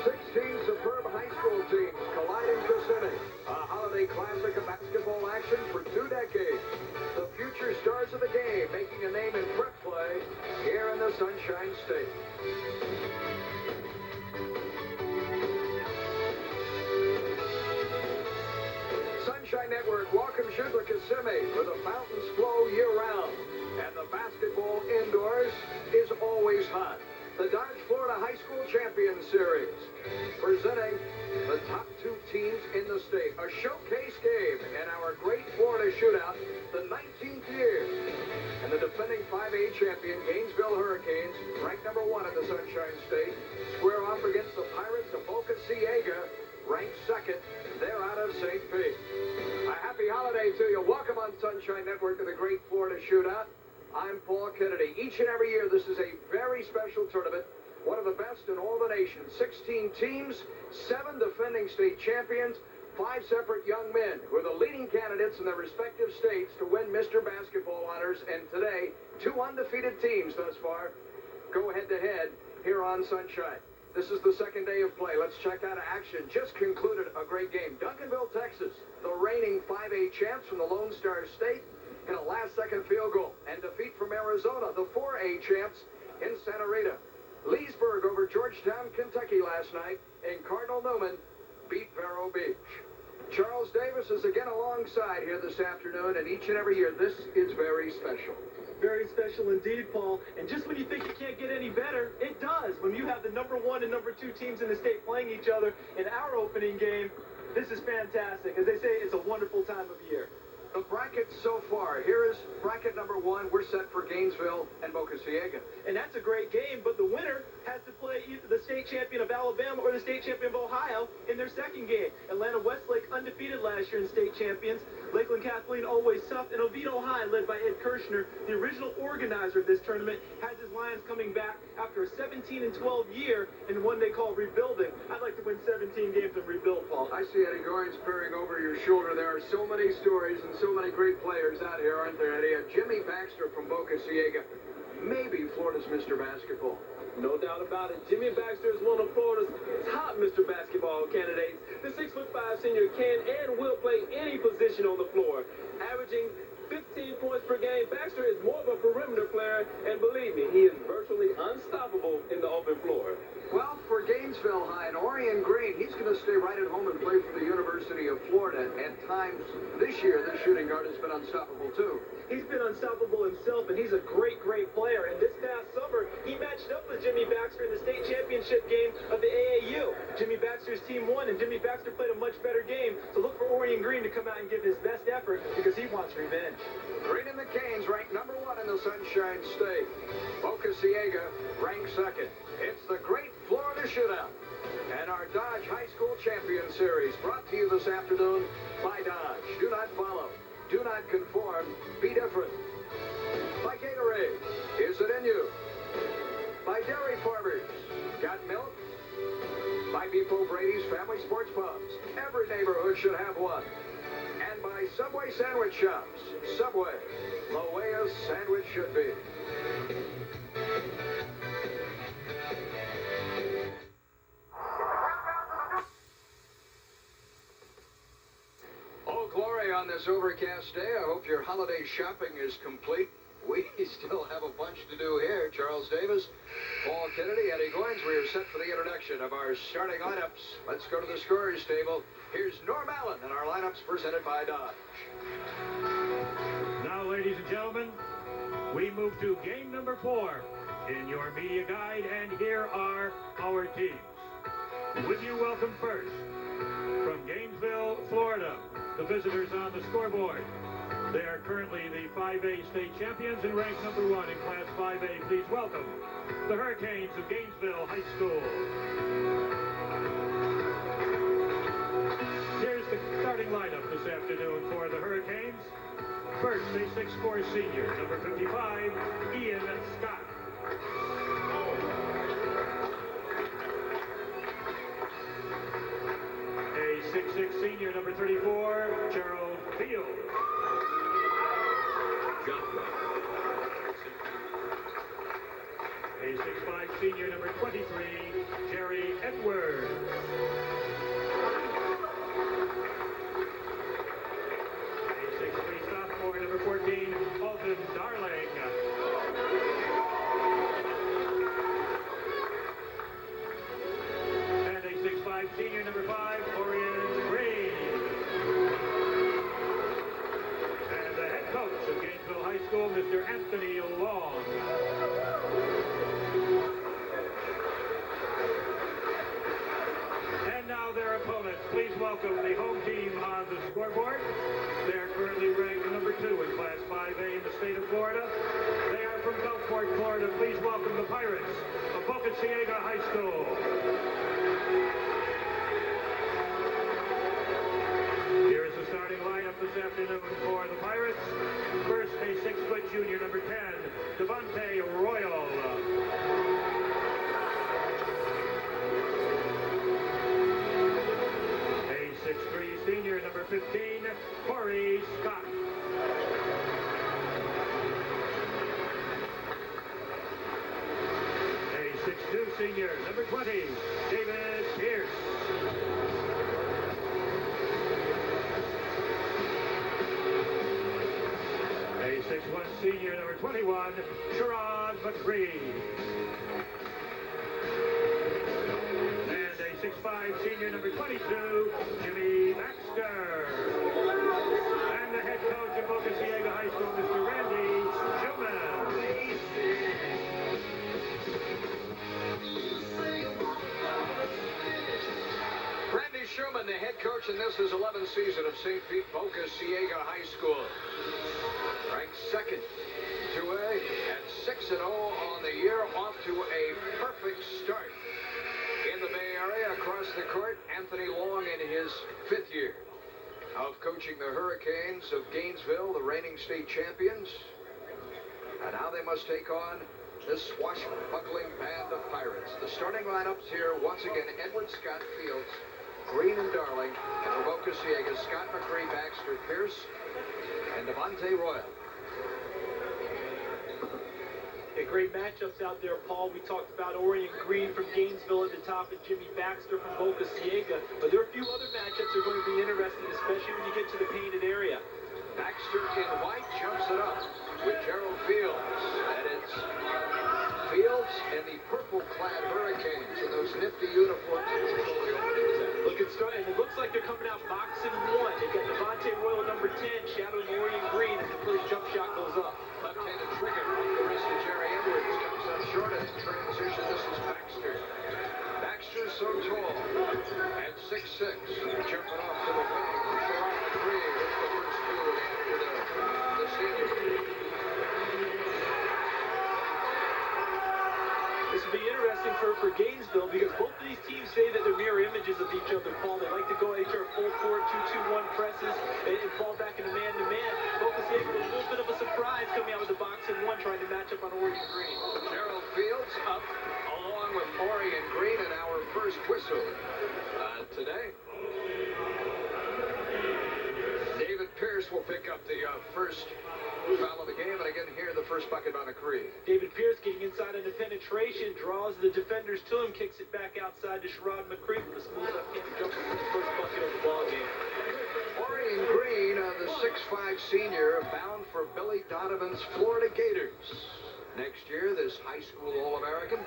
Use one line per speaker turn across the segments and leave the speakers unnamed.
16 superb high school teams collide in Kissimmee. A holiday classic of basketball action for 2 decades. The future stars of the game making a name in prep play here in the Sunshine State. Sunshine Network welcomes you to Kissimmee, where the fountains flow year-round. And the basketball indoors is always hot. The Dodge Florida High School Champion Series, presenting the top 2 teams in the state. A showcase game in our Great Florida Shootout, the 19th year. And the defending 5A champion, Gainesville Hurricanes, ranked number 1 in the Sunshine State, square off against the Pirates of Boca Ciega, ranked 2nd. They're out of St. Pete. A happy holiday to you. Welcome on Sunshine Network to the Great Florida Shootout. I'm Paul Kennedy. Each and every year, this is a very special tournament, one of the best in all the nation. 16 teams, 7 defending state champions, 5 separate young men who are the leading candidates in their respective states to win Mr. Basketball honors. And today, 2 undefeated teams thus far go head-to-head here on Sunshine. This is the 2nd day of play. Let's check out action. Just concluded a great game. Duncanville, Texas, the reigning 5A champs from the Lone Star State, in a last-second field goal. And defeat from Arizona, the 4A champs in Santa Rita. Leesburg over Georgetown, Kentucky last night, and Cardinal Newman beat Vero Beach. Charles Davis is again alongside here this afternoon, and each and every year, this is very special.
Very special indeed, Paul. And just when you think it can't get any better, it does. When you have the number 1 and number 2 teams in the state playing each other in our opening game, this is fantastic. As they say, it's a wonderful time of year.
The bracket so far. Here is bracket number 1. We're set for Gainesville and Boca Ciega.
And that's a great game, but the winner has to play either the state champion of Alabama or the state champion of Ohio in their 2nd game. Atlanta Westlake undefeated last year in state champions. Lakeland Kathleen always tough. And Oviedo High, led by Ed Kirshner, the original organizer of this tournament, has his Lions coming back after a 17-12 year in one they call rebuilding. I'd like to win 17 games and rebuild, Paul.
I see Eddie Goins peering over your shoulder. There are so many stories and so many great players out here, aren't there, Eddie? Jimmy Baxter from Boca Ciega, maybe Florida's Mr. Basketball.
No doubt about it. Jimmy Baxter is one of Florida's top Mr. Basketball candidates. The 6'5" senior can and will play any position on the floor, averaging 15 points per game. Baxter is more of a perimeter player, and believe me, he is virtually unstoppable in the open floor.
Well, for Gainesville High and Orion Green, he's going to stay right at home and play for the University of Florida. At times this year, the shooting guard has been unstoppable, too.
He's been unstoppable himself, and he's a great, great player. And this past summer, he matched up with Jimmy Baxter in the state championship game of the AAU. Jimmy Baxter's team won, and Jimmy Baxter played a much better game. So look for Orion Green to come out and give his best effort because he wants revenge.
Green and the Canes ranked number 1 in the Sunshine State. Boca Ciega ranked 2nd. It's the Great Florida Shootout and our Dodge High School Champion Series, brought to you this afternoon by Dodge. Do not follow. Do not conform. Be different. By Gatorade. Is it in you? By Dairy Farmers. Got milk? By Beepo Brady's Family Sports Pubs. Every neighborhood should have one. And by Subway Sandwich Shops. Subway. The way a sandwich should be. Oh, glory on this overcast day. I hope your holiday shopping is complete. We still have a bunch to do here. Charles Davis, Paul Kennedy, Eddie Goins. We are set for the introduction of our starting lineups. Let's go to the scorer's table. Here's Norm Allen and our lineups presented by Dodge.
Now, ladies and gentlemen, we move to game number 4 in your media guide, and here are our teams. With you, welcome first, from Gainesville, Florida, the visitors on the scoreboard. They are currently the 5A state champions and ranked number 1 in Class 5A. Please welcome the Hurricanes of Gainesville High School. Here's the starting lineup this afternoon for the Hurricanes. First, a 6'4" senior, number 55, Ian Scott. A 6'6" senior, number 34, Gerald Field. A 6'5" senior, number 23, Jerry Edwards. Mr. Anthony Long. And now their opponents. Please welcome the home team on the scoreboard. They are currently ranked number 2 in Class 5A in the state of Florida. They are from Gulfport, Florida. Please welcome the Pirates of Boca Ciega High School. Here is the starting lineup this afternoon for the Pirates. First, a 6-foot junior, number 10, Devontae Royal. A 6'3 senior, number 15, Corey Scott. A 6'2 senior, number 20, David Pierce. A 6'1 senior, number 21, Sherrod McCree. And a 6'5 senior, number 22, Jimmy Baxter. And the head coach of Boca Ciega High School, Mr. Randy Schumann.
Randy Schumann, the head coach in this his 11th season of St. Pete Boca Ciega High School. Ranked second, 2A, at 6-0 on the year, off to a perfect start. In the Bay Area, across the court, Anthony Long in his 5th year of coaching the Hurricanes of Gainesville, the reigning state champions. And now they must take on this swashbuckling band of Pirates. The starting lineups here, once again, Edward Scott Fields, Green and Darling, and for Boca Ciega, Scott McCree, Baxter, Pierce, and Devontae Royal.
Great matchups out there, Paul. We talked about Orion Green from Gainesville at the top and Jimmy Baxter from Boca Ciega. But there are a few other matchups that are going to be interesting, especially when you get to the painted area.
Baxter in white jumps it up with Gerald Fields. And it's Fields and the purple-clad Hurricanes in those nifty uniforms that control the opening set.
Looking strong, and it looks like they're coming out boxing 1. They've got Devontae Royal, number 10, shadowing Orion Green as the first jump shot goes up.
Left-handed trigger off the wrist of Jerry Edwards. Comes up short in transition. This is Baxter. Baxter's so tall at 6'6". Jumping off to the wing. Sherrod McCree with the first move after the senior.
This will be interesting for Gainesville because both of these teams say that they're mirror images of each other, Paul. They like to go HR full court, 2-2-1 presses, and fall back into man-to-man. Boca Ciega was a little bit of a surprise coming out with the boxing 1 trying to match up on Orion Green.
Gerald Fields up along with Orion Green in our first whistle today. David Pierce will pick up the first foul of the game, and again here the first bucket by McCree.
David Pierce getting inside into penetration, draws the defenders to him, kicks it back outside to Sherrod McCree with a smooth left-handed jumper for the first bucket of the ball game.
Orion Green, the 6'5 senior, bound for Billy Donovan's Florida Gators. Next year, this high school All-American.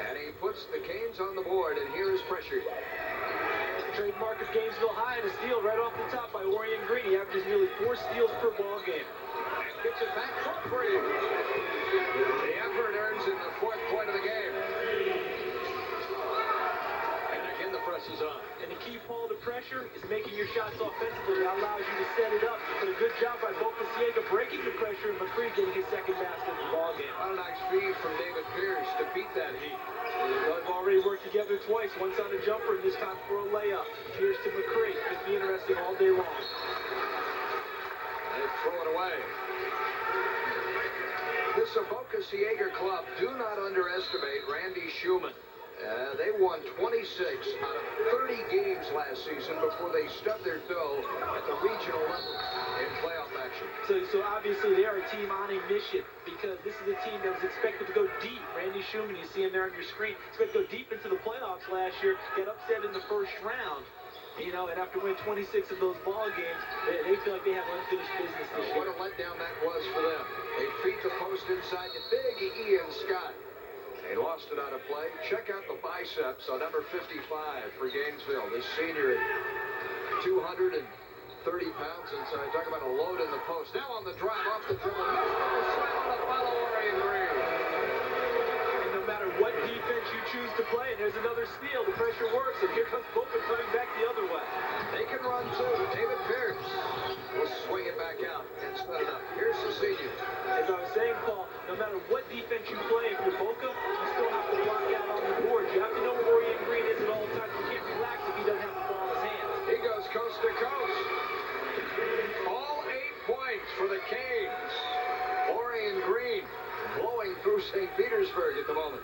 And he puts the Canes on the board, and here is pressure.
Trademark of Gainesville High, and a steal right off the top by Orion Green. He averages nearly 4 steals per ball game.
And gets it back for free. The effort earns in the 4th point of the game. And again, the press is on.
And the key, Paul, to pressure is making your shots offensively. That allows you to set it up. But a good job by Boca Ciega breaking the pressure, and McCree getting his second basket of the ball game.
What a nice feed from David Pierce to beat that heat.
They've already worked together twice, once on a jumper and this time for a layup. Pierce to McCree. Could be interesting all day long.
They throw it away. This Boca Ciega club, do not underestimate Randy Schumann. They won 26 out of 30 games last season before they stubbed their toe at the regional level in playoff action.
So obviously they are a team on a mission because this is a team that was expected to go deep. Randy Schumann, you see him there on your screen, expected to go deep into the playoffs last year, got upset in the first round. You know, and after winning 26 of those ball games, they feel like they have unfinished business this year.
What a letdown that was for them. They feed the post inside to big Ian Scott. They lost it out of play. Check out the biceps on number 55 for Gainesville. This senior at 235 30 pounds inside. Talk about a load in the post. Now on the drive, off the dribble. Slam on the follow, Orion Green.
And no matter what defense you choose to play, and there's another steal, the pressure works, and here comes Boca coming back the other way.
They can run too. David Pierce will swing it back out and split it up. Here's the senior.
As I was saying, Paul, no matter what defense you play, if you're Boca, you still have to block out on the board. You have to know where Orion Green is at all times. You can't relax if he doesn't have the ball in his hands.
He goes coast to coast. All 8 points for the Canes. Orion Green blowing through St. Petersburg at the moment.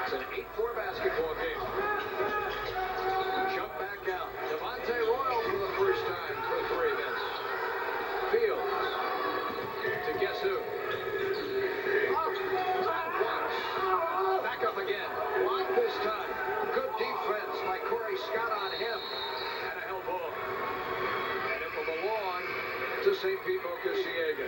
It's an 8-4 basketball game. Jump back out. Devontae Royal for the first time for 3 minutes. Fields to guess who? Back up again. Block this time. Good defense by Corey Scott on him. And a held ball. And it will belong to St. Pete Boca Ciega.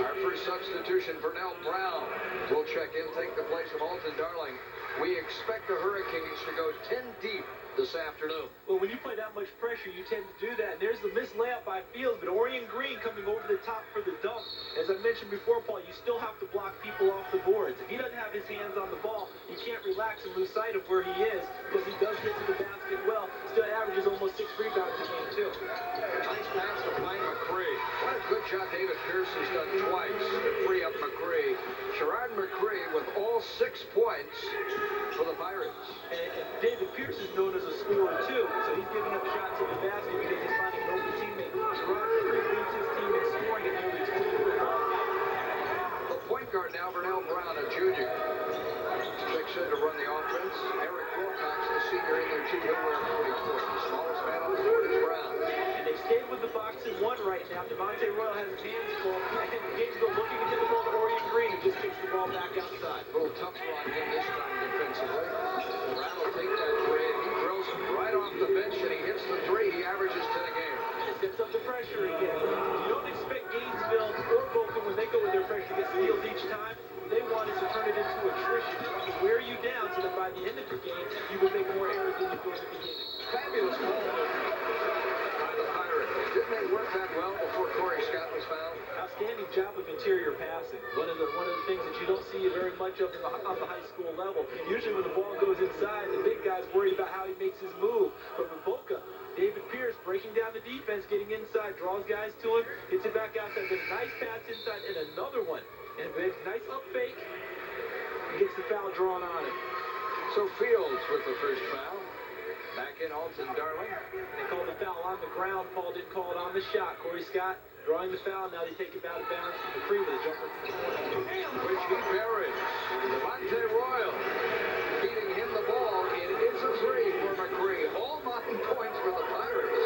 Our first substitution, Vernell Brown, will check in, take the place of Alton Darling. We expect the Hurricanes to go 10 deep this afternoon.
Well, when you play that much pressure, you tend to do that. And there's the missed layup by Fields, but Orion Green coming over the top for the dunk. As I mentioned before, Paul, you still have to block people off the boards. If he doesn't have his hands on the ball, you can't relax and lose sight of where he is, because he does get to the basket well. Still averages almost 6 rebounds a game, too.
Nice pass to find McCree. What a good job David Pierce has done twice to free up McCree. Sherrod McCree with all 6 points for the Pirates.
And David Pierce is known as a scorer, too, so he's giving up shots at the basket because he's finding an open teammate. Sherrod McCree leads his team in scoring at nearly 20 points.
The point guard now, Vernell Brown, a junior. Checks in to run the offense. Eric Wilcox, the senior, in there too. He'll wear 44. The smallest man on the board is Brown.
And they stayed with the box and 1 right now. Devontae Royal has his hands full. And Gainesville looking to get the ball to Orion Green and just takes the ball back outside.
A little tougher on him this time defensively. Brown will take that 3, and he throws it right off the bench, and he hits the 3. He averages 10 a game.
It sets up the pressure again. You don't expect Gainesville or Boca, when they go with their pressure, to get steals each time. They want is to turn it into attrition. To wear you down so that by the end of the game, you will make more errors than you do at the beginning.
Fabulous ball by the Pirates. Didn't they work that well before Corey Scott was fouled?
Outstanding job of interior passing. One of the things that you don't see very much of on the high school level. Usually when the ball goes inside, the big guy's worried about how he makes his move. But with Boca, David Pierce breaking down the defense, getting inside, draws guys to him, hits it back outside, then a nice pass inside, and another one. And a nice up fake. He gets the foul drawn on him.
So Fields with the first foul. Back in Alton Darling.
They called the foul on the ground. Paul didn't call it on the shot. Corey Scott drawing the foul. Now they take it out of bounds. McCree with a jumper from the corner.
Which he buries. Devontae Royal feeding him the ball. It is a 3 for McCree. All 9 points for the Pirates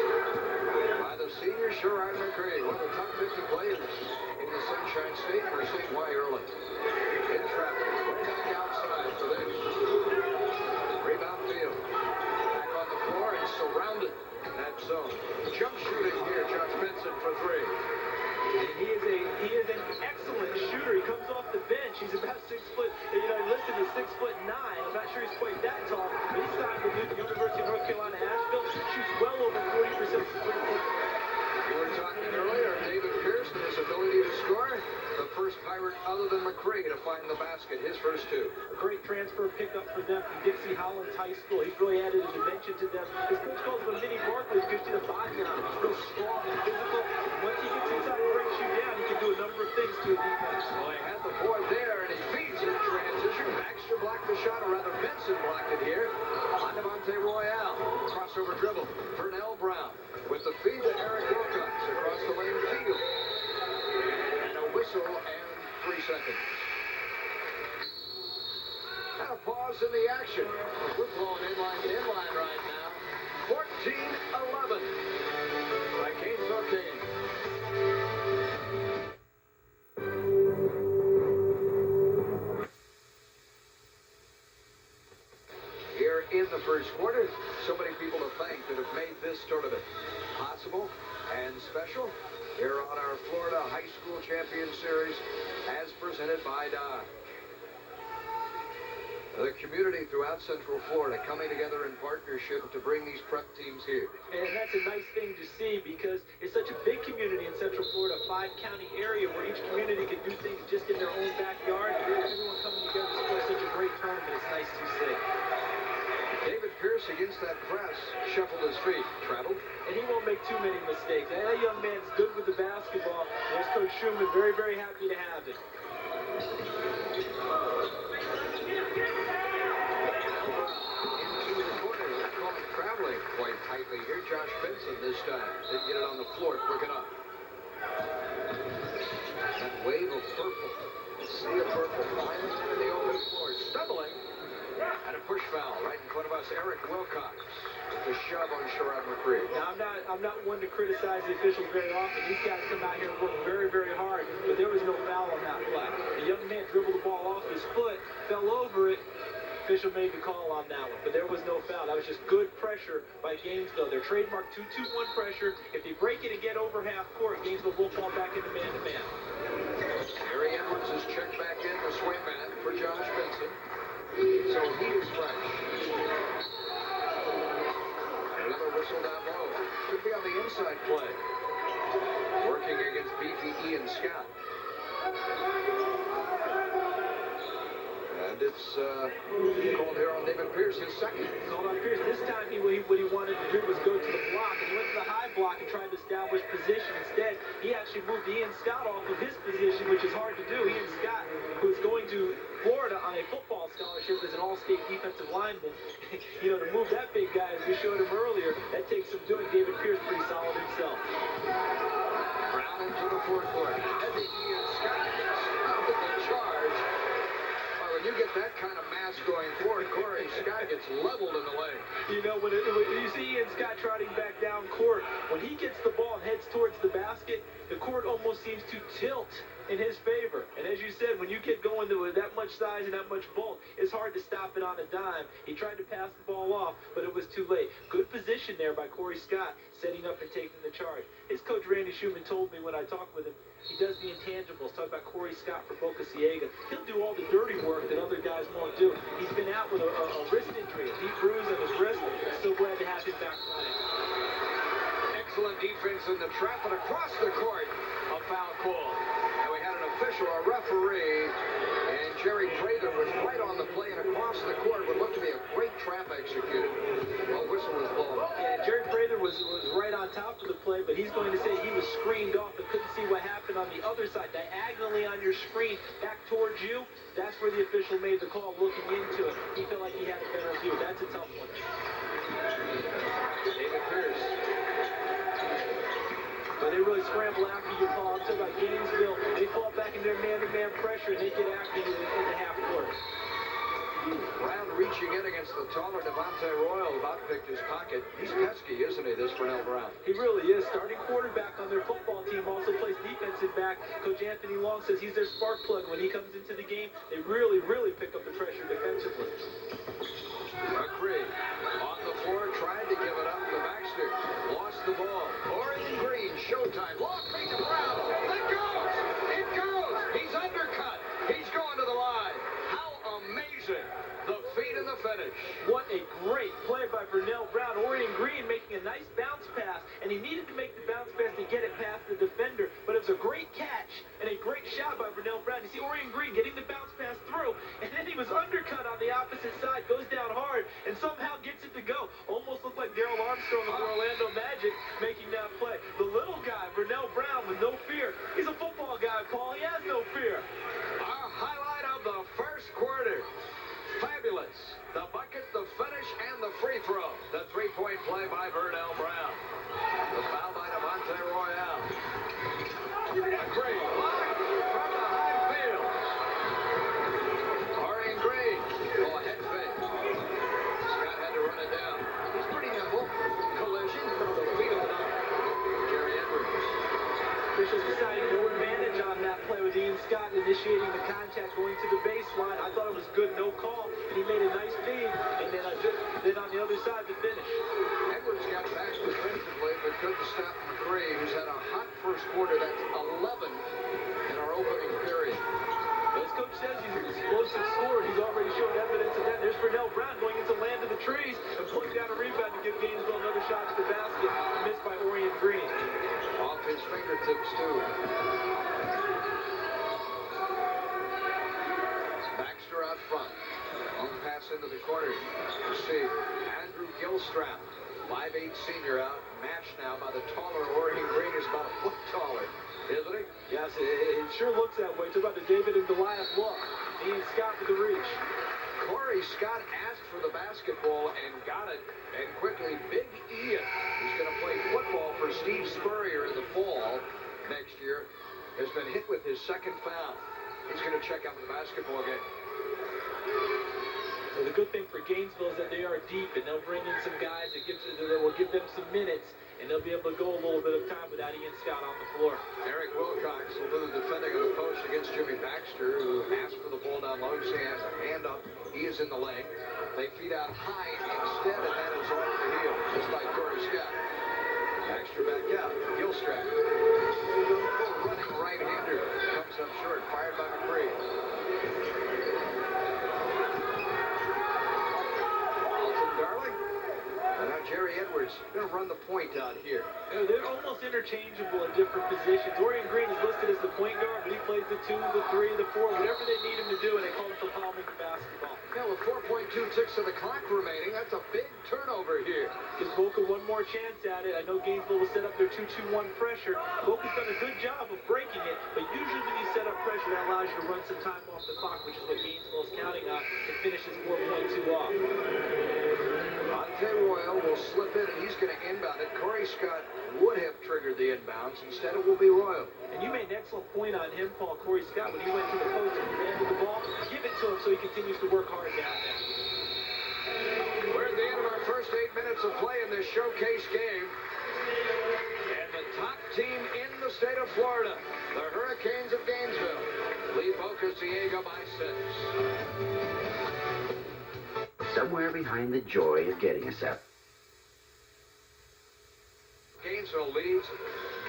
by the senior Sherrod McCree, one of the top 50 players in the Sunshine State for St. Y early. In traffic, way back outside for this. Rebound Field. Back on the floor and surrounded in that zone. Jump shooting here, Josh Benson for 3.
And he is an excellent shooter. He comes off the bench. He's about 6 foot. Listed as 6'9". I'm not sure he's quite that tall. But he's signed with the University of North Carolina, Asheville. Shoots well over 40% from 3-point.
We were talking earlier of David Pierce and his ability to score. The first Pirate other than McCree to find the basket, his first 2.
A great transfer pickup for them from Dixie Hollins High School. He's really added a dimension to them. His coach calls him a mini Barkley because you see the body on him. He's real strong and physical. Once he gets inside and breaks you down, he can do a number of things to a defense.
Well, he had the board there, and he feeds in transition. Baxter blocked the shot, or rather Benson blocked it here. On Devontae Royal. Crossover dribble. Vernell Brown with the feed to Eric Wilcox across the lane field. And a whistle and 3 seconds. And a pause in the action. We're flowing inline to inline right now. 14-11 by Gainesville Canes. Here in the first quarter, so many people to thank that have made this tournament possible and special here on our Florida High School Champion Series as presented by Don. The community throughout Central Florida coming together in partnership to bring these prep teams here.
And that's a nice thing to see because it's such a big community in Central Florida, 5-county area where each community can do things just in their own backyard. Everyone coming together to play such a great tournament. It's nice to see.
David Pierce against that press, shuffled his feet, traveled.
And he won't make too many mistakes. That young man's good with the basketball. There's Coach Schumann, very, very happy to have it.
Traveling quite tightly here. Josh Benson this time didn't get it on the floor quick enough. That wave of purple, sea of purple, flying into the open floor, stumbling, and a push foul right in front of us. Eric Wilcox with the shove on Sherrod McCree.
Now I'm not one to criticize the officials very often. These guys come out here and work very, very hard, but there was no foul on that play. The young man dribbled the ball off his foot, fell over it. Official made the call on that one, but there was no foul. That was just good pressure by Gainesville. Their trademark 2-2-1 pressure. If they break it and get over half court, Gainesville will fall back into man-to-man.
Harry Edwards is checked back in, the swing man for Josh Benson. So he is fresh. Another whistle down low. Could be on the inside play. Working against beefy Ian Scott. And it's called here on David Pierce, his second.
Called on Pierce. This time what he wanted to do was go to the block, and he went to the high block and tried to establish position. Instead, he actually moved Ian Scott off of his position, which is hard to do. Ian Scott, who's going to Florida on a football scholarship as an all-state defensive lineman, to move that big guy, as we showed him earlier, that takes some doing. David Pierce pretty solid himself.
Brown into the forecourt. Heavy Ian Scott with the charge. When you get that kind of mass going forward, Corey Scott gets leveled in the leg.
When you see Ian Scott trotting back down court, when he gets the ball and heads towards the basket, the court almost seems to tilt in his favor. And as you said, when you get going to that much size and that much bulk, it's hard to stop it on a dime. He tried to pass the ball off, but it was too late. Good position there by Corey Scott, setting up and taking the charge. His coach, Randy Schumann, told me when I talked with him, he does the intangibles. Talk about Corey Scott for Boca Ciega. He'll do all the dirty work that other guys won't do. He's been out with a wrist injury, a deep bruise on his wrist. So glad to have him back playing.
Excellent defense in the trap, and across the court, a foul call. And we had an official, a referee, and Jerry Prather was right on the play, and across the court would look to be a great trap executed. Well, whistle was blown.
Yeah, Jerry Prather was right on top of the play, but he's going to say he was screened off and couldn't see what happened on the other side, diagonally on your screen, back towards you. That's where the official made the call, looking into it. He felt like he had a better view. That's a tough one.
David Pierce.
But they really scramble after you, Paul. I'm talking about Gainesville. They fall back in their man-to-man pressure, and they get after you in the half court.
Brown reaching in against the taller Devontae Royal, about picked his pocket. He's pesky, isn't he, this Vernell Brown?
He really is. Starting quarterback on their football team, also plays defensive back. Coach Anthony Long says he's their spark plug. When he comes into the game, they really, really pick up the pressure defensively.
McCree on the floor, tried to give it up to Baxter. Lost the ball. Orion Green, showtime. Long feet to Brown. It goes! It goes! He's undercut. He's going to the line. How amazing. The feet and the finish.
What a great play by Vernell Brown. Orion Green making a nice bounce pass, and he needed to make the bounce pass to get it past the defender, but it was a great catch and a great shot by Vernell Brown. You see Orion Green getting the bounce pass through, and then he was undercut on the opposite side, goes down hard, and somehow gets it to go. Almost looked like Darrell Armstrong of the Orlando Magic making that play. The little guy, Vernell Brown, with no fear. He's a football guy, Paul. He has no fear.
Our highlight of the first quarter. Fabulous. The bucket, the finish, and the free throw. The three-point play by Vernell Brown. The foul by Devontae Royal. McCree blocked from the high field. Orion Green. Oh, a head fake. Scott had to run it down. He's pretty nimble. Collision. The feet of it up. Jerry Edwards.
Officials deciding no advantage on that play with Ian Scott initiating the contact, going to the baseline. I thought it was good, no call, and he made a nice feed, and then on the other side, the finish.
Edwards got back defensively, but couldn't stop McCree, who's had a hot first quarter. That's 11 in our opening period.
As Coach says, he's an explosive scorer. He's already shown evidence of that. for Nell Brown going into land of the trees and pulling down a rebound to give Gainesville another shot to the basket. Missed by Orion Green.
Off his fingertips, too. Baxter out front. Long pass into the corner. You see Andrew Gilstrap, 5'8" senior out. Matched now by the taller Orion Green, who's about a foot taller. Isn't he?
Yes, it sure looks that way. Talk about the David and Goliath look. Ian Scott with the reach.
Corey Scott asked for the basketball and got it. And quickly, Big Ian, who's going to play football for Steve Spurrier in the fall next year, has been hit with his second foul. He's going to check out the basketball game.
So the good thing for Gainesville is that they are deep, and they'll bring in some guys that will give them some minutes, and they'll be able to go a little bit of time without Ian Scott on the floor.
Eric Wilcox will do the defending of the post against Jimmy Baxter, who asked for the ball down low. He has a hand up. He is in the lane. They feed out high instead, and that is off the heel, just like Corey Scott. Baxter back out. Gilstrap. Running right-hander. Comes up short. Fired by McCree. Darling. And now Jerry Edwards going to run the point out here.
They're almost interchangeable in different positions. Orion Green is listed as the point guard, but he plays the 2, the 3, the 4, whatever they need him to do, and they call him for palming the basketball.
Yeah, with 4.2 ticks of the clock remaining, that's a big turnover here.
Gives Boca one more chance at it. I know Gainesville will set up their 2-2-1 pressure. Boca's done a good job of breaking it, but usually when you set up pressure, that allows you to run some time off the clock, which is what Gainesville is counting on, and finishes 4.2 off.
Monte Royal will slip in, and he's going to inbound it. Corey Scott would have triggered the inbounds. Instead, it will be Royal.
And you made an excellent point on him, Paul. Corey Scott, when he went to the post and demanded the ball, give it to him so he continues to work hard down there.
We're at the end of our first 8 minutes of play in this showcase game. And the top team in the state of Florida, the Hurricanes of Gainesville, lead Boca Ciega by 6.
Somewhere behind the joy of getting a set.
Gainesville leads,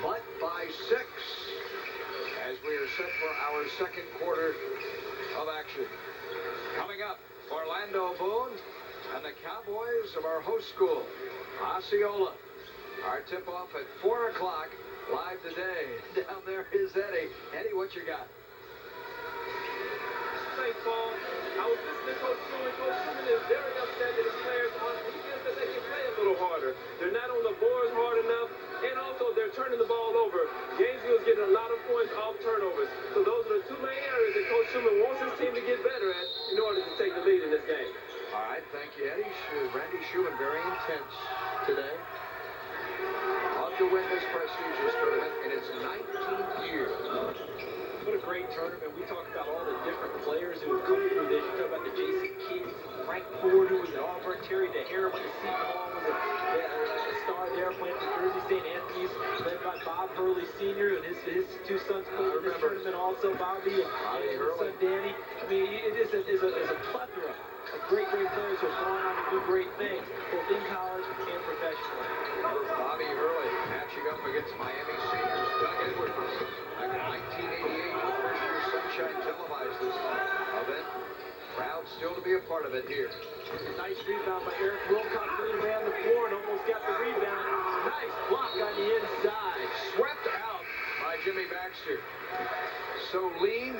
but by 6, as we are set for our second quarter of action. Coming up, Orlando Boone and the Cowboys of our host school, Osceola. Our tip-off at 4 o'clock, live today. Down there is Eddie. Eddie, what you got?
Thanks, Paul. I was listening to Coach Schumann. Coach Schumann is very upset that his players on defense that they can play a little harder. They're not on the boards hard enough, and also they're turning the ball over. Gainesville's getting a lot of points off turnovers. So those are the two main areas that Coach Schumann wants his team to get better at in order to take the lead in this game.
All right, thank you, Eddie. Randy Schumann, very intense today. Love to win this prestigious tournament in its 19th year.
What a great tournament. We talk about all the different players who have come through this. You talk about the Jason Kidd, Frank Ford, who was at Auburn, Terry DeHara went to Seton Hall, was a star there playing for Jersey St. Anthony's, led by Bob Hurley Sr., and his two sons played in this tournament also, Bobby and his son Danny. I mean, it is a plethora of great players who have gone on to do great things, both in college and professionally.
Remember Bobby Hurley matching up against Miami seniors Doug Edwards back in 1988 with first year Sunshine televised this event. Proud still to be a part of it here.
Nice rebound by Eric Wilcox. He ran the floor and almost got the rebound. Nice block on the inside.
Swept out by Jimmy Baxter. So lean,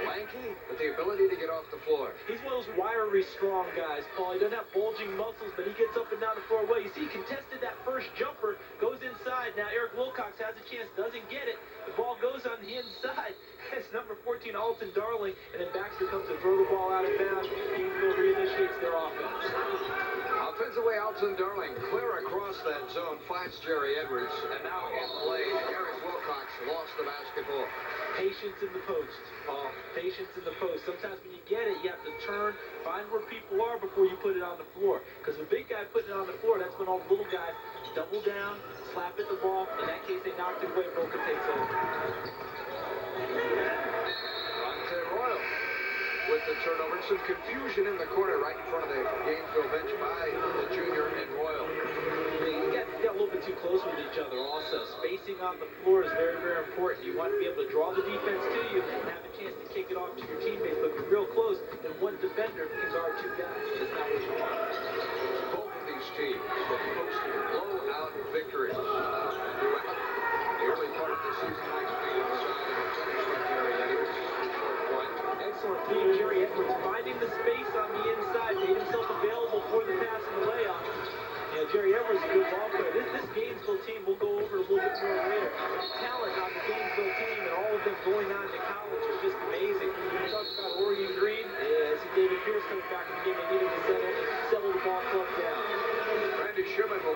lanky, with the ability to get off the floor.
He's one of those wiry, strong guys, Paul. He doesn't have bulging muscles, but he gets up and down the floor well. You see, he contested that first jumper, goes inside. Now Eric Wilcox has a chance, doesn't get it. The ball goes on the inside. That's number 14, Alton Darling, and then Baxter comes to throw the ball out of bounds. Gainesville reinitiates their offense.
Offensively, Alton Darling clear across that zone, finds Jerry Edwards, and now in lane, Eric Wilcox lost the basketball.
Patience in the post, Paul. Patience in the post. Sometimes when you get it, you have to turn, find where people are before you put it on the floor. Because the big guy putting it on the floor, that's when all the little guys double down, slap at the ball. In that case, they knocked it away. Boca takes over.
Monte Royal with the turnover. Some confusion in the corner right in front of the Gainesville bench by the junior and Royal.
You got a little bit too close with each other also. Spacing on the floor is very, very important. You want to be able to draw the defense to you and have a chance to kick it off to your teammates. But if you're real close, then one defender can guard two guys. That's not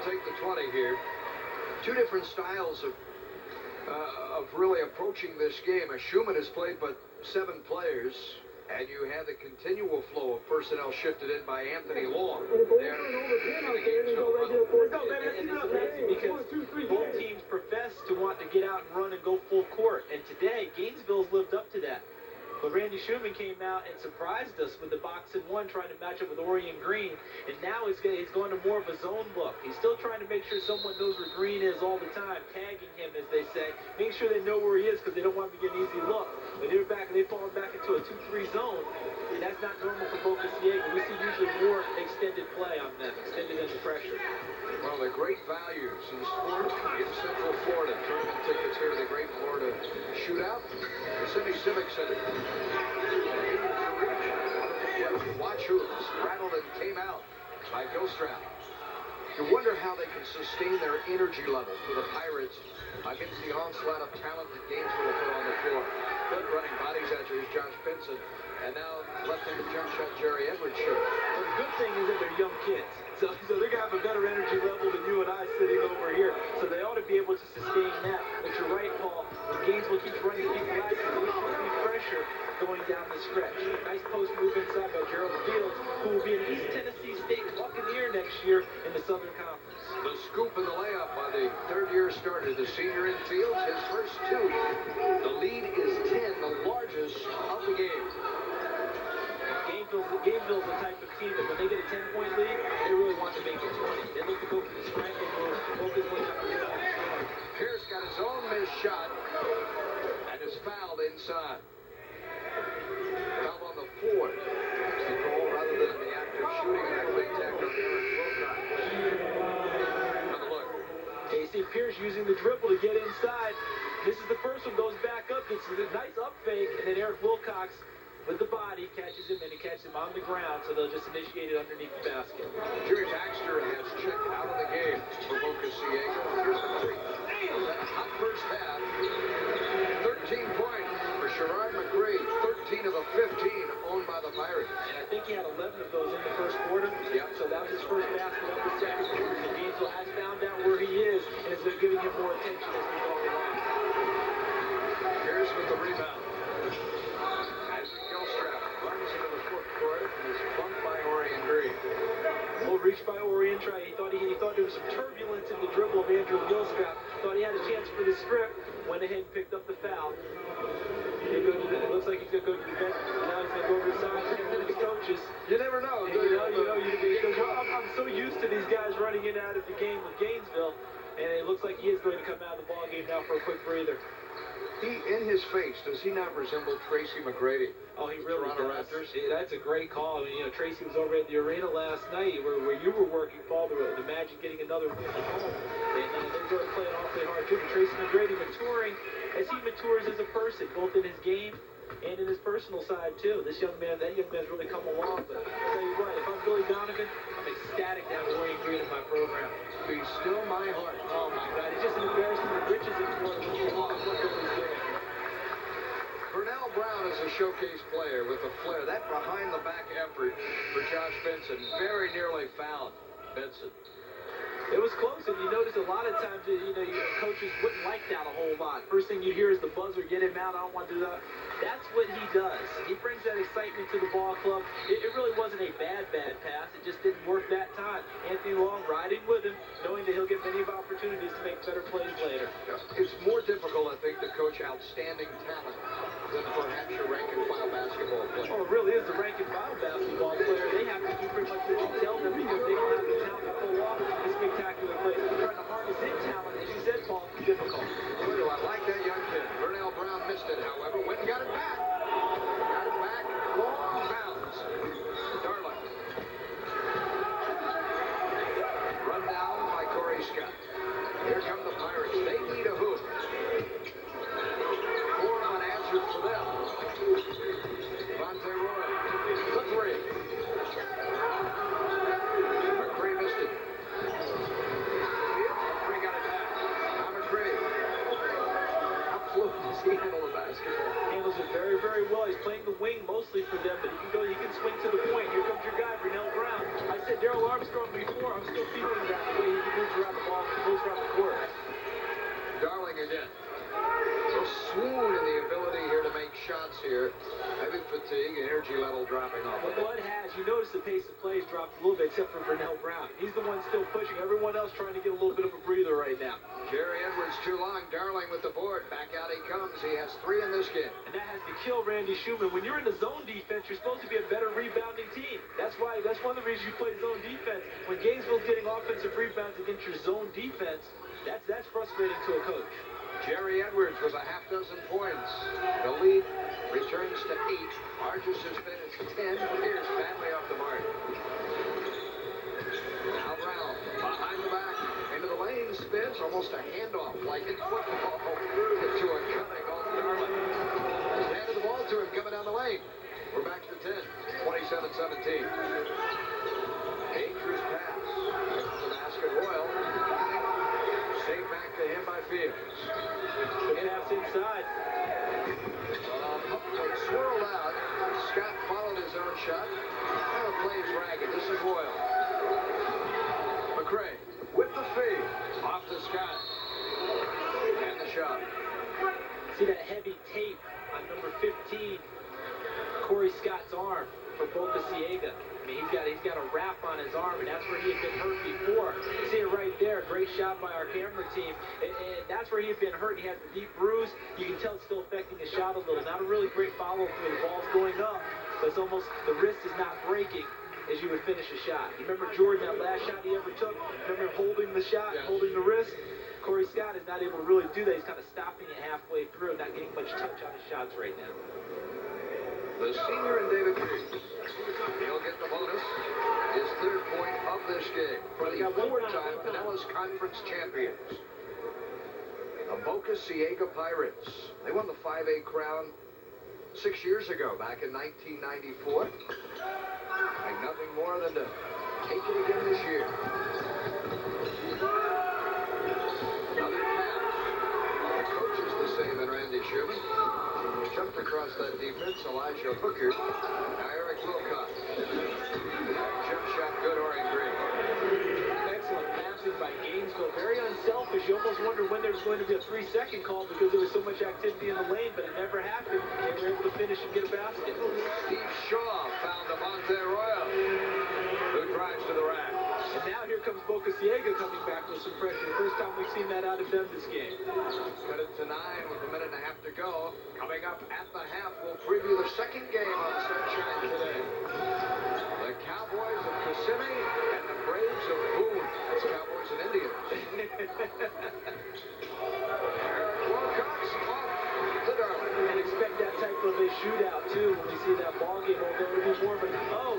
will take the 20 here. Two different styles of really approaching this game. Schumann has played but 7 players, and you had the continual flow of personnel shifted in by Anthony Long. There,
because both teams profess to want to get out and run and go full court, and today Gainesville's lived up to that. But Randy Schumann came out and surprised us with the box and one, trying to match up with Orion Green, and now he's going to more of a zone look. He's still trying to make sure someone knows where Green is all the time, tagging him, as they say, making sure they know where he is because they don't want him to get an easy look. But they've fallen back into a 2-3 zone, and that's not normal for Boca Ciega. We see usually more extended play on them, extended under pressure.
Well, the great values in sport in Central Florida. Tournament tickets here to the Great Florida Shootout, the Kissimmee Civic Center. Watch hoops rattled and came out by Gilstrap. You wonder how they can sustain their energy level for the Pirates against the onslaught of talent that Gainesville will put on the floor. Good running bodies at you is Josh Benson, and now left-handed jump shot Jerry Edwards.
Well, the good thing is that they're young kids. So they're going to have a better energy level than you and I sitting over here. So they ought to be able to sustain that. But you're right, Paul. When Gainesville keeps running people back, there should be pressure going down the stretch. Nice post move inside by Gerald Fields, who will be an East Tennessee State Buccaneer next year in the Southern Conference.
The scoop and the layup by the third-year starter, the senior in Fields, his first 2. The lead is 10, the largest of the game.
Gainesville's the type of team that when they get a 10-point lead, they really want to make it 20. They look to go for the scramble move, focus going after the score.
Pierce got his own missed shot and is fouled inside. Foul on the 4th. It's the goal rather than the act of shooting, and that'll be tacked on Eric Wilcox. Another look.
Okay, you see Pierce using the dribble to get inside. This is the first one, goes back up, gets a nice up fake, and then Eric Wilcox with the body catches him, and he catches him on the ground, so they'll just initiate it underneath the basket.
Jerry Baxter has checked out of the game for Boca Ciega. Here's the 3. A hot first half. 13 points for Sherrod McCree. 13 of the 15 owned by the Pirates.
And I think he had 11 of those in the first quarter.
Yeah.
So that was his first basket of the second quarter. So Gainesville has found out where he is, and is giving him more attention as we go along.
Here's with the rebound. As Gilstrap runs into the fourth court and is bumped by Orion Green.
Little reach by Orion. He thought there was some turbulence in the dribble of Andrew Gilstrap. Thought he had a chance for the strip. Went ahead and picked up the foul. It looks like he's going to go to the bench. Now he's going to go to the side. 10 minutes coaches.
You never know.
I'm so used to these guys running in and out of the game with Gainesville, and it looks like he is going to come out of the ball game now for a quick breather.
In his face, does he not resemble Tracy McGrady?
Oh, he really
Toronto
does.
Raptors?
Yeah, that's a great call. I mean, Tracy was over at the arena last night where you were working, Paul, the Magic getting another win at home. And they're going to play it awfully hard, too. But Tracy McGrady maturing as he matures as a person, both in his game and in his personal side, too. That young man's really come along. But I'll tell you what, if I'm Billy Donovan, I'm ecstatic to have Orion Green in my program.
Be still my heart.
Oh, my God. It's just an embarrassment of riches in Florida when you look at what Billy's doing.
Burnell Brown is a showcase player with a flair. That behind-the-back effort for Josh Benson very nearly fouled Benson.
It was close, and you notice a lot of times, coaches wouldn't like that a whole lot. First thing you hear is the buzzer, get him out, I don't want to do that. That's what he does. He brings that excitement to the ball club. It really wasn't a bad pass. It just didn't work that time. Anthony Long riding with him, knowing that he'll get many opportunities to make better plays later.
It's more difficult, I think, to coach outstanding talent than perhaps your rank-and-file basketball player.
Oh, it really is the rank-and-file basketball player. They have to do pretty much what you tell them because they don't have the talent to pull off a spectacular play. Trying to harness his talent, as you said, Paul, is difficult.
Boy, do I like that young kid. Burnell Brown missed it, however. Went and got it back. Got it back. Long bounce. Darling. Run down by Corey Scott. Here come the Pirates. They need a hoop. 4 unanswered for them. Devontae Roy. The 3. level dropping off.
Well, Bud has. You notice the pace of plays dropped a little bit, except for Vernell Brown. He's the one still pushing. Everyone else trying to get a little bit of a breather right now.
Jerry Edwards too long. Darling with the board. Back out he comes. He has 3 in this game.
And that has to kill Randy Schumann. When you're in the zone defense, you're supposed to be a better rebounding team. That's one of the reasons you play zone defense. When Gainesville's getting offensive rebounds against your zone defense, that's frustrating to a coach.
Jerry Edwards with a half dozen points. The lead returns to 8. Largest has been is 10. Here's badly off the mark. Now Brown behind the back into the lane, spins almost a handoff like in football to a cutting off Darling. Just handed the ball to him coming down the lane. We're back to 10. 27-17. Dangerous pass. The basket Royal. Saved back to him by Fields.
The pass inside.
Swirled out. Scott followed his own shot. And the play's ragged. This is Royal. McCray with the feed. Off to Scott. And the shot.
See that heavy tape on number 15, Corey Scott's arm for Boca Ciega. I mean, he's got a wrap on his arm, and that's where he had been hurt before. See it right there. Great shot by our camera team. And that's where he had been hurt. He has the deep bruise. You can tell it's still affecting his shot a little. Not a really great follow-through. The ball's going up, but it's almost, the wrist is not breaking as you would finish a shot. You remember Jordan, that last shot he ever took? Remember him holding the shot, holding the wrist? Corey Scott is not able to really do that. He's kind of stopping it halfway through, not getting much touch on his shots right now.
The senior and David Reeves. He'll get the bonus. His 3rd point of this game for the 4-time Pinellas Conference champions. The Boca Ciega Pirates. They won the 5A crown 6 years ago, back in 1994. And nothing more than to take it again this year. Another pass. The coach is the same in Randy Schumann. Jumped across that defense, Elijah Hooker. Now Eric Wilcox. Jump shot good, Orange Green.
Excellent passing by Gainesville. Very unselfish. You almost wonder when there's going to be a 3-second call because there was so much activity in the lane, but it never happened. They were able to finish and get a basket.
Steve Shaw found Devontae Royal, who drives to the rack.
And now here comes Boca Ciega coming back with some pressure. The first time we've seen that out of them this game.
Cut it to 9 with a minute and a half to go. Coming up at the half, we'll preview the second game on Sunshine today. The Cowboys of Kissimmee and the Braves of Boone. That's Cowboys and Indians. Wilcox off to Darling.
And expect that type of a shootout, too, when we see that ball game. Although it'll be more of a,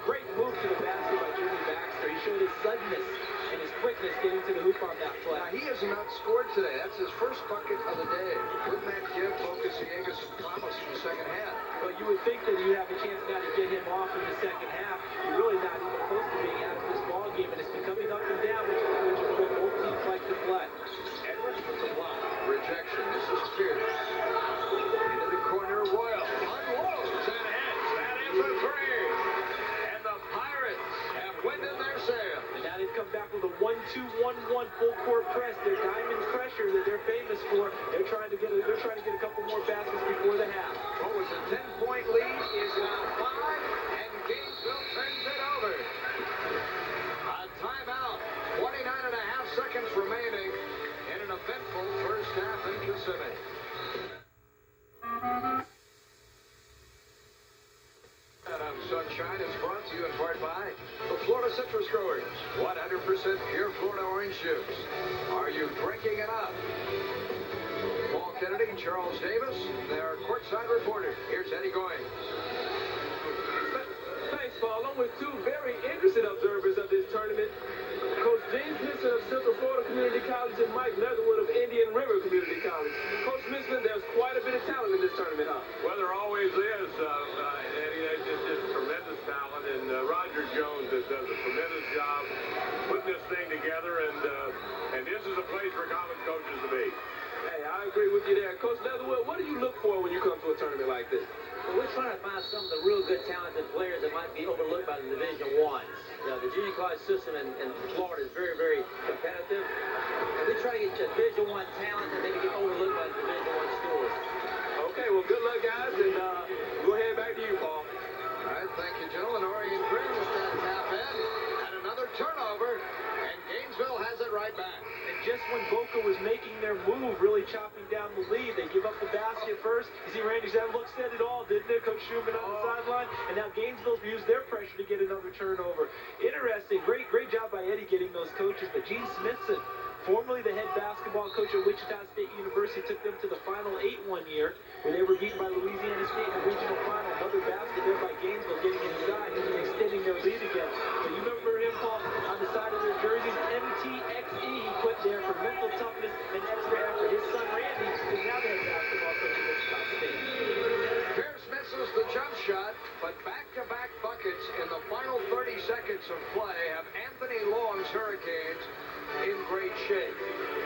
great move to the basket by Jimmy Baxter. He showed his suddenness and his quickness getting to the hoop on that play.
Now, he has not scored today. That's his first bucket of the day. Wouldn't that give Boca Ciega some promise in the second half?
But you would think that you have a chance now to get him off in the second half. You're really not even close to being out of this ball game, and it's been coming up and down, which is what both teams like to play.
Edwards with the block. Rejection. This is Pierce. Into the corner, Royal. Unloads and hits. That is a 3. And the Pirates have wind in their sail.
And now they've come back with a 1-2-1-1 full court press. Their diamond pressure that they're famous for. They're trying to get a couple more baskets before the half.
What was a 10-point lead is now 5, and Gainesville turns it over. A timeout. 29.5 seconds remaining in an eventful first half in Kissimmee. Sunshine is brought to you in part by the Florida Citrus Growers. 100% pure Florida orange juice. Are you drinking enough? Paul Kennedy, Charles Davis, their courtside reporter. Here's Eddie Goins.
Thanks, Paul. I'm with 2 very interested observers of this tournament. Coach James Smithson of Central Florida Community College and Mike Leatherwood of Indian River Community College. Coach Smithson, there's quite a bit of talent in this tournament, huh?
Well, there always is, Eddie. Just tremendous talent, and Roger Jones does a tremendous job putting this thing together, and this is a place for college coaches to be.
Hey, I agree with you there. Coach Leatherwood, what do you look for when you come to a tournament like this?
Well, we're trying to find some of the real good, talented players that might be overlooked by the Division I's. You know, the junior college system in Florida is very, very competitive. And we try to get Division I talent that maybe get overlooked by the Division I schools.
Okay, well, good luck, guys, and we'll head back to you, Paul.
All right, thank
just when Boca was making their move, really chopping down the lead. They give up the basket first. You see Randy, that look said it all, didn't it? Coach Schumann on the sideline. And now Gainesville used their pressure to get another turnover. Interesting. Great job by Eddie getting those coaches. But Gene Smithson, formerly the head basketball coach at Wichita State University, took them to the Final 8 one year, where they were beaten by Louisiana State in the regional final. Another basket there by Gainesville getting inside and extending their lead again. So you remember him, Paul, on the side of their jerseys, MTXE, he put there for mental toughness and extra effort. His son Randy is now the head basketball coach at Wichita State.
Pierce misses the jump shot, but back-to-back buckets in the final 30 seconds of play have Anthony Long's Hurricanes in great shape.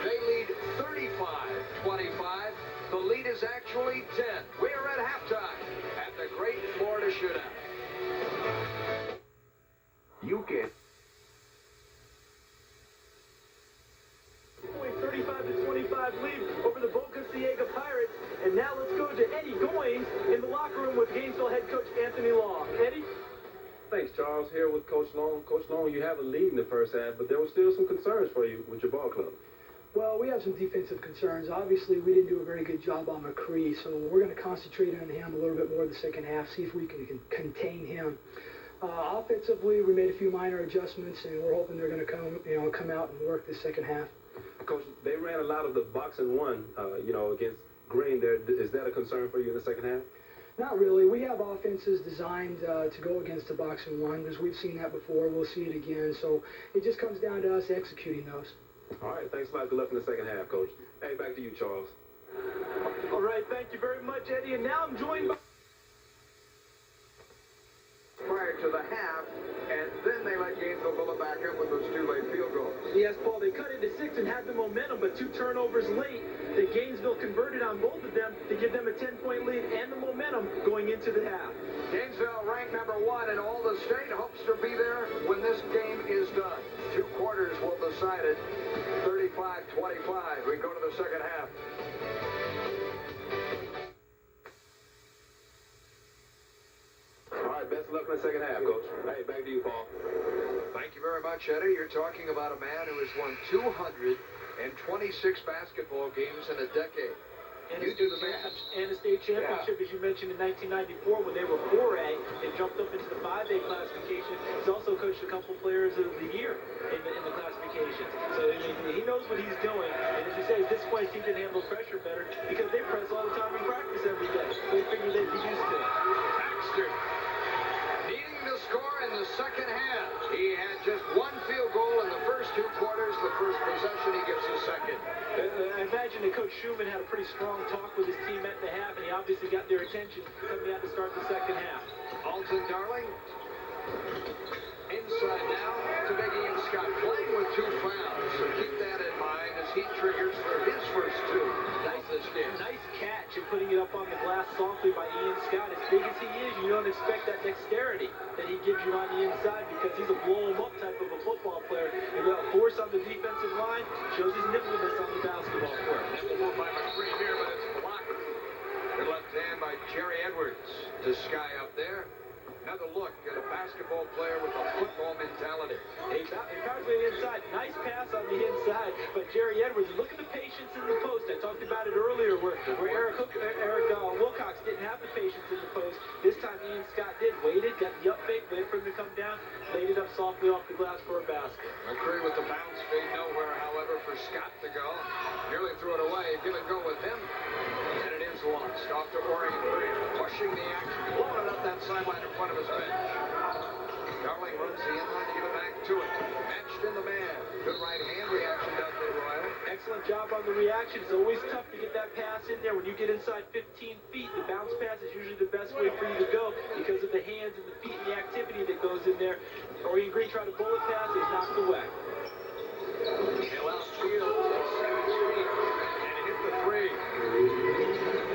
They lead 35-25. The lead is actually 10. We're at halftime at the Great Florida Shootout.
You get
35-25 lead over the Boca Ciega Pirates. And now let's go to Eddie Goings in the locker room with Gainesville head coach Anthony Long. Eddie?
Thanks, Charles. Here with Coach Long. Coach Long, you have a lead in the first half, but there were still some concerns for you with your ball club.
Well, we have some defensive concerns. Obviously, we didn't do a very good job on McCree, so we're going to concentrate on him a little bit more the second half, see if we can contain him. Offensively, we made a few minor adjustments, and we're hoping they're going to come out and work this second half.
Coach, they ran a lot of the box and one, against Green. There, is that a concern for you in the second half?
Not really. We have offenses designed to go against the box and one, because we've seen that before. We'll see it again. So it just comes down to us executing those.
All right, thanks a lot. Good luck in the second half, Coach. Hey, back to you, Charles.
All right, thank you very much, Eddie. And now I'm joined by...
Prior to the half, and then they let Gainesville build it back up with those two late field goals.
Yes, Paul, they cut into 6 and had the momentum, but 2 turnovers late. The Gainesville converted on both of them to give them a 10-point lead and the momentum going into the half.
Gainesville ranked number 1 in all the state, hopes to be there when this game is done. 2 quarters will decide it. 35-25. We go to the second half.
All right, best of luck in the second half, Coach. Hey, back to you, Paul.
Thank you very much, Eddie. You're talking about a man who has won 226 basketball games in a decade.
And
You do the math.
And a state championship, as you mentioned, in 1994 when they were 4A. They jumped up into the 5A classification. He's also coached a couple players of the year in the classifications. So he knows what he's doing. And as you say, this place he can handle pressure better because they press all the time in practice every day. So they figure they'd be used to it.
Baxter needing to score in the second half. He had just 1 field goal in the first 2 quarters. The first possession, he gets his second.
I imagine that Coach Schumann had a pretty strong talk with his team at the half, and he obviously got their attention coming out to start the second half.
Alton Darling inside now to Biggie and Scott, playing with 2 fouls. So keep that in mind as he triggers for his first 2 of this game.
Nice catch and putting it up on the glass softly by Ian Scott. As big as he is, you don't expect that dexterity that he gives you on the inside because he's a blow-him-up type of a football player. And the force on the defensive line shows his nimbleness on the basketball court.
And the move by McCree here, but it's blocked. Good left hand by Jerry Edwards to Sky up there. Another look at a basketball player with a football mentality.
He powers to the inside. Nice pass on the inside, but Jerry Edwards, look at the patience in the post. I talked about it earlier where Eric Wilcox didn't have the patience in the post. This time Ian Scott did. Waited, got the up fake, waited for him to come down, laid it up softly off the glass for a basket.
McCree with the bounce fade nowhere, however, for Scott to go. Nearly threw it away. Give it go with him. And it is lost. Off to Oregon Green. Pushing the action. Blowing it up that sideline in front of his bench. Darling runs the inline to give it back to it. Matched in the man. Good right hand reaction down there, Royal.
Excellent job on the reaction. It's always tough to get that pass in there. When you get inside 15 feet, the bounce pass is usually the best way for you to go because of the hands and the feet and the activity that goes in there. Oregon Green tried a bullet pass. It's knocked away.
Hill outfield takes 7 feet and hit the 3.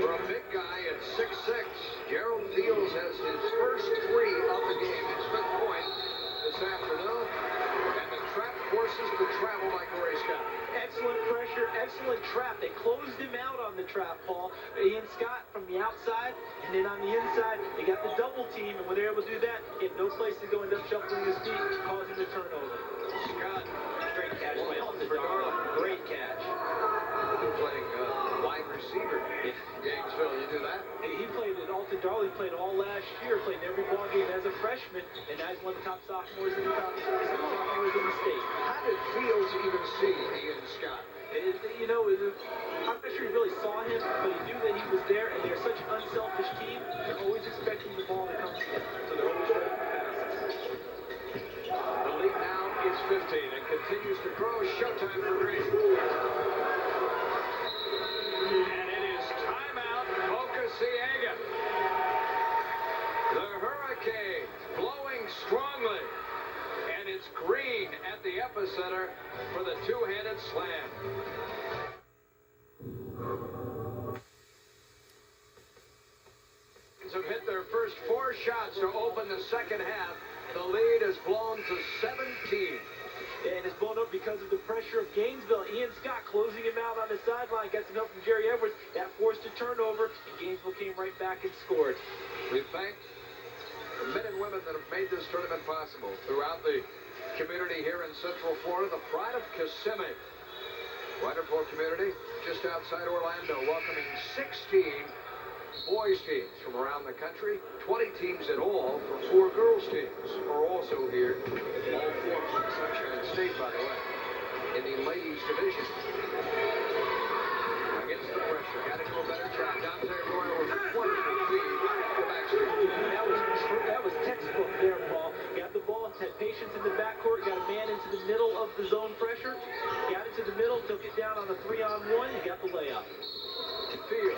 For a big guy at 6'6", Gerald Fields has his first 3 of the game. His 5th point this afternoon. And the trap forces the travel by Corey Scott.
Excellent pressure, excellent trap. They closed him out on the trap, Paul. Ian Scott from the outside, and then on the inside, they got the double team, and when they're able to do that, he had no place to go, end up shuffling his feet, causing the turnover.
Scott, great catch by Alton Darling. Great catch.
freshman, and now he's one of the top sophomores in the state.
How did Fields even see Ian Scott?
You know, I'm not sure he really saw him, but he knew that he was there, and they're such an unselfish team. They're always expecting the ball to come to them, so they're always ready for passes.
The lead now is 15 and continues to grow. Showtime for Green. And it is timeout, Boca Ciega. The Hurricanes blowing strongly. And it's Green at the epicenter for the two-handed slam. Have hit their first 4 shots to open the second half. The lead is blown to 17.
And it's blown up because of the pressure of Gainesville. Ian Scott closing him out on the sideline. Got some help from Jerry Edwards. That forced a turnover, and Gainesville came right back and scored.
We thank the men and women that have made this tournament possible throughout the community here in Central Florida. The pride of Kissimmee. Wonderful community just outside Orlando, welcoming 16 boys teams from around the country. 20 teams in all for 4 girls teams are also here. All 4 from Sunshine State, by the way, in the ladies division. Against the pressure, got to do a better job. Dante Royal with a wonderful feed to Baxter.
That was textbook there, Paul. Got the ball, had patience in the backcourt, got a man into the middle of the zone pressure, got it to the middle, took it down on a 3-on-1, and got the layup.
Field.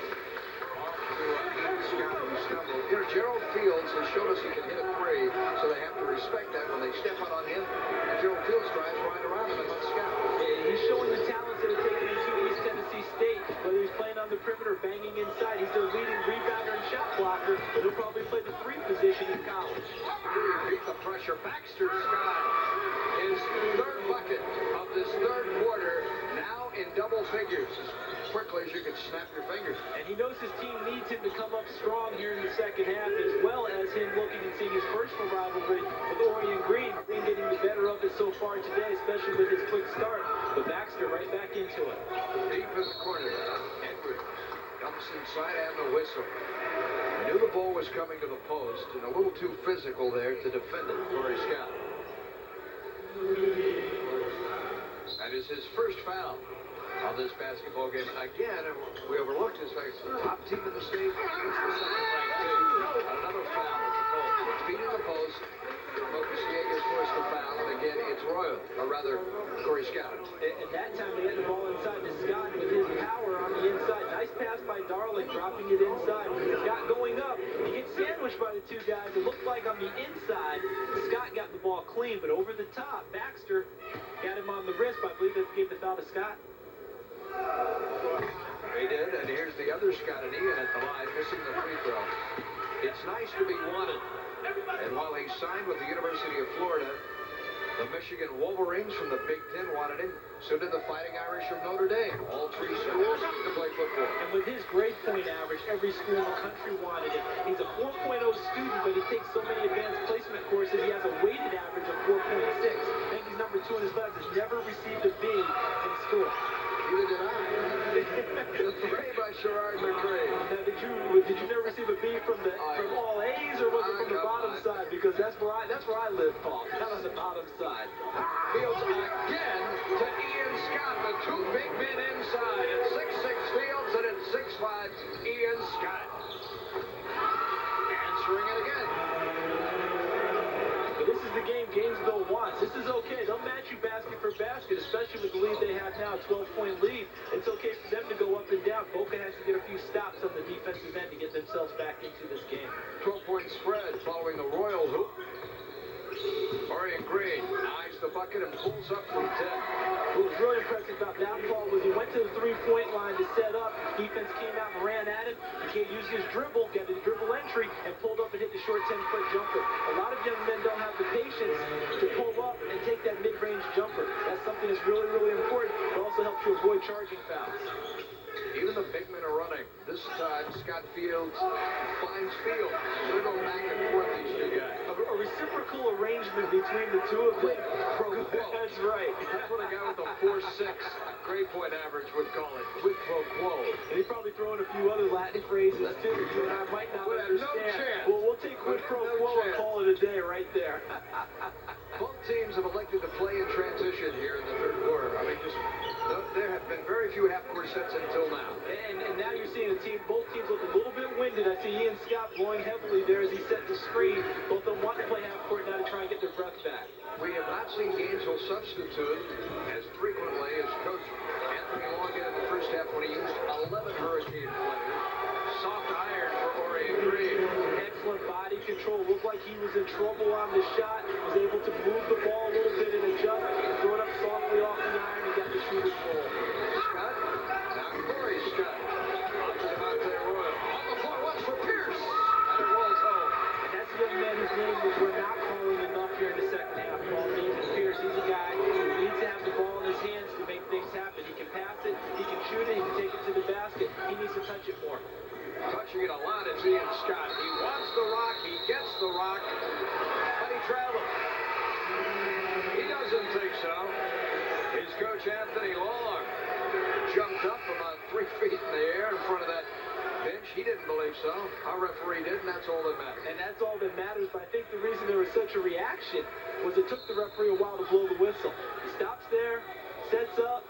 Scott, who stumbled. You know, Gerald Fields has shown us he can hit a 3, so they have to respect that when they step out on him. And Gerald Fields drives right around him and lets Scott.
Yeah, he's showing the talents that are taken into East Tennessee State. Whether he's playing on the perimeter, banging inside, he's their leading rebounder and shot blocker. But he'll probably play the 3 position in college.
Beat the pressure. Baxter Scott, his 3rd bucket of this 3rd quarter, now in double figures. As quickly as you can snap your fingers.
And he knows his team needs him to come up strong here in the second half, as well as him looking and seeing his personal rivalry with Orion Green. Green getting the better of it so far today, especially with his quick start. But Baxter right back into it.
Deep in the corner. Edward dumps inside and the whistle. I knew the ball was coming to the post and a little too physical there to defend it, Corey Scott. That is his first foul of this basketball game. Again, we overlooked his top team in the state. It's the second-ranked team. Another foul at the post. It's beating the post. Boca Ciega is forced to foul, and again, it's Royal, or rather, Corey Scott.
And that time they had the ball inside to Scott with his power on the inside. Nice pass by Darling, dropping it inside. Scott going up. He gets sandwiched by the 2 guys. It looked like on the inside, Scott got the ball clean, but over the top, Baxter got him on the wrist. I believe they gave the foul to Scott.
They did, and here's the other Scott and Ian at the line, missing the free throw. It's nice to be wanted. And while he signed with the University of Florida, the Michigan Wolverines from the Big Ten wanted him. So did the Fighting Irish of Notre Dame. All 3 schools to play football.
And with his grade point average, every school in the country wanted him. He's a 4.0 student, but he takes so many advanced placement courses, he has a weighted average of 4.6. I think he's number 2 in his class. Has never received a B in school.
Neither did I. The 3 by Sherrod McCray.
Now, did you never receive a B from all A's, or was it from the bottom side? Because that's where I live, Paul. Not on the bottom side.
Fields again to Ian Scott. The 2 big men inside. At 6'6" Fields and at 6'5" Ian Scott. Answering it again.
But this is the game Gainesville wants. This is okay. They'll match you basket for basket, especially with the lead they have now, a 12-point lead. It's okay for them to go up and down. Boca has to get a few stops on the defensive end to get themselves back into this game.
12-point spread following the Royal hoop. Orion Green eyes the bucket and pulls up from 10.
What was really impressive about that ball was he went to the 3-point line to set up. Defense came out and ran at him. He can't use his dribble, got his dribble entry, and pulled up and hit the short 10-foot jumper. A lot of young men don't have the patience to pull up and take that mid-range jumper. That's something that's really, really important. It also helps you avoid charging fouls.
Even the big men are running. This time, Scott Fields finds Field. They're going back and forth, these 2 guys.
A reciprocal reciprocal arrangement between the two of them.
Pro quo.
That's right.
That's what a guy with a 4.6 grade point average would call it. Quid pro quo.
And he's probably throwing a few other Latin phrases too that you and I might not understand.
No chance.
Well, we'll take quid pro quo and call it a day right there.
Both teams have elected to play in transition here in the third quarter. I mean, there have been very few half-court sets until now.
And now you're seeing both teams look a little bit winded. I see Ian Scott blowing heavily there as he set the screen. Both of them want to play half-court now to try and get their breath back.
We have not seen Gainesville substitute as frequently as Coach Anthony Long did in the first half when he used 11 Hurricane players. Soft iron for Orion Green.
Excellent body control. Looked like he was in trouble on the shot. Was able to move the ball a little bit and adjust. Throw it up softly off the iron and got the shooter's goal.
Scott. Now Corey Scott. Off to Devontae Royal. On the floor once for Pierce. And it rolls home.
And that's the young man whose name we're not calling enough here in the second half. Paul David Pierce. He's a guy who needs to have the ball in his hands to make things happen. He can pass it. He can shoot it. He can take it to the basket. He needs to touch it more.
Touching it a lot is Ian Scott. He wants the rock, he gets the rock, but he travels. He doesn't think so. His coach Anthony Long jumped up about 3 feet in the air in front of that bench. He didn't believe so. Our referee did, and that's all that matters.
And that's all that matters, but I think the reason there was such a reaction was it took the referee a while to blow the whistle. He stops there, sets up.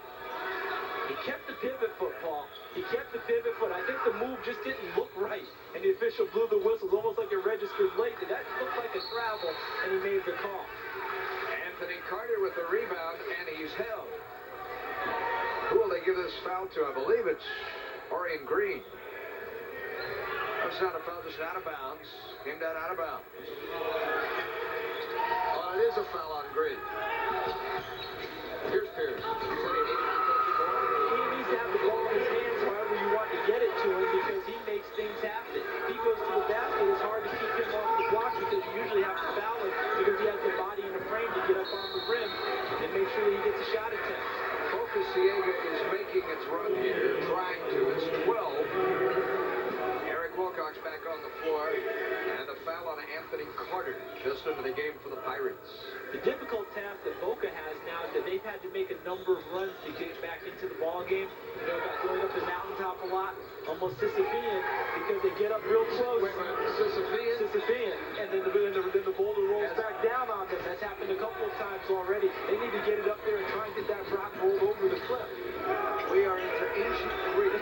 He kept the pivot foot, Paul. He kept the pivot foot. I think the move just didn't look right, and the official blew the whistle. It was almost like it registered late. That looked like a travel, and he made the call.
Anthony Carter with the rebound, and he's held. Who will they give this foul to? I believe it's Orion Green. That's not a foul, just out of bounds. Came down out of bounds. Oh, it is a foul on Green. Here's Pierce. He said he needed to touch the ball.
He needs to have the ball in his hands however you want to get it to him because he makes things happen. He goes to the basket. It's hard to keep him off the block because you usually have to foul him because he has the body and the frame to get up on the rim and make sure that he gets a shot attempt.
Boca Ciega is making its run here, trying to. It's 12. Eric Wilcox back on the floor, and a foul on Anthony Carter just into the game for the Pirates.
The difficult task that Boca has now is that they've had to make a number of runs to get back into the ball game. You know, about going up the mountaintop a lot, almost Sisyphean, because they get up real close.
Wait a minute, Sisyphean?
Sisyphean, and then the boulder rolls back down on them. That's happened a couple of times already. They need to get it up there and try and get that rock rolled over the cliff.
We are into ancient Greek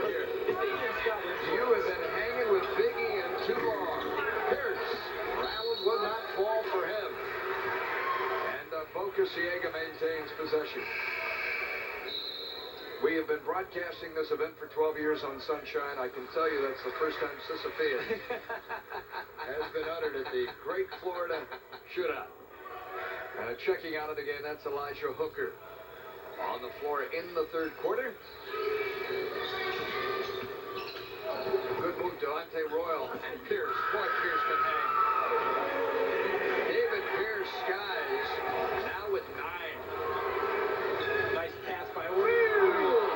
here.
It's the Ian Scott.
You have been hanging with Biggie and too long. Pierce, rattled would not fall for him. Boca Ciega maintains possession. We have been broadcasting this event for 12 years on Sunshine. I can tell you that's the first time Sisyphean has been uttered at the Great Florida Shootout. Checking out it again, that's Elijah Hooker on the floor in the third quarter. Good move, Devontae Royal and Pierce. Boy, Pierce can hang. David Pierce skies now with 9.
Nice pass by Orion.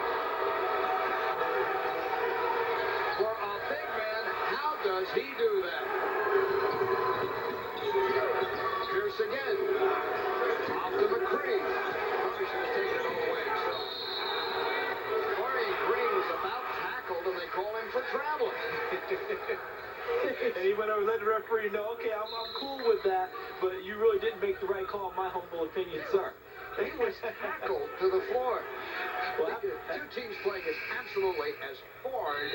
For a big man, how does he do that? Pierce again. Off to McCree. Probably should have taken it all the way himself. Orion Green was about tackled and they call him for traveling.
And he went over and let the referee know, okay, I'm cool with that, but you really didn't make the right call, in my humble opinion, sir.
He was tackled to the floor.
Well,
two teams playing as absolutely as hard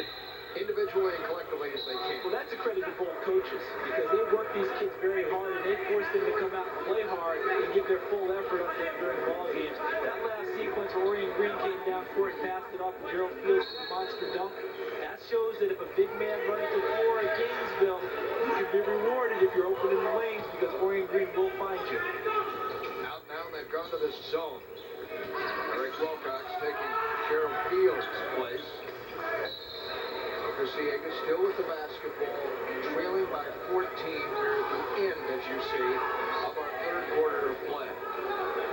individually and collectively as they can.
Well, that's a credit to both coaches because they work these kids very hard and they force them to come out and play hard and give their full effort up there during ball games. That last sequence, Orion Green came down court and passed it off to Gerald Fields for the monster dunk. That shows that if a big man running the floor at Gainesville, you can be rewarded if you're opening the lanes because Orion Green will find you.
Out now, they've gone to this zone. Eric Wilcox taking Gerald Fields' place. Boca Ciega still with the basketball, trailing by 14 here at the end, as you see, of our third quarter of play.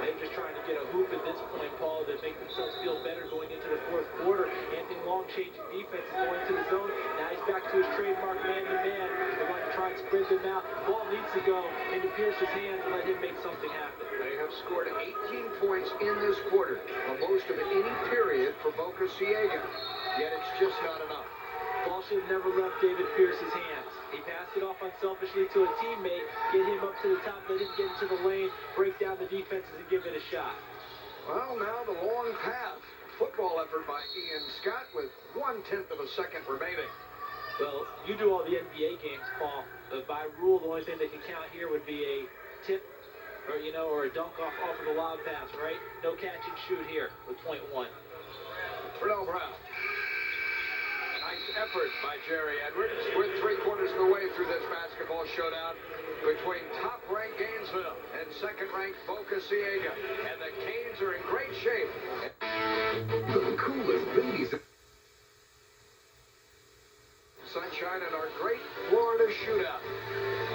They're just trying to get a hoop at this point, Paul, to make themselves feel better going into the fourth quarter. Anthony Long changing defense, going to the zone. Now he's back to his trademark man-to-man. They're going to try and spread them out. Ball needs to go into Pierce's hands and let him make something happen.
They have scored 18 points in this quarter, the most of any period for Boca Ciega. Yet it's just not enough.
Ball should have never left David Pierce's hands. He passed it off unselfishly to a teammate, get him up to the top, let him get into the lane, break down the defenses, and give it a shot.
Well, now the long pass. Football effort by Ian Scott with 1/10 of a second remaining.
Well, you do all the NBA games, Paul. By rule, the only thing that can count here would be a tip or a dunk off of the lob pass, right? No catch and shoot here with .1.
Bruno Brown. Nice effort by Jerry Edwards. We're 3/4 of the way through this basketball showdown between top-ranked Gainesville and second-ranked Boca Ciega. And the Canes are in great shape.
The coolest babies.
Sunshine in our Great Florida Shootout.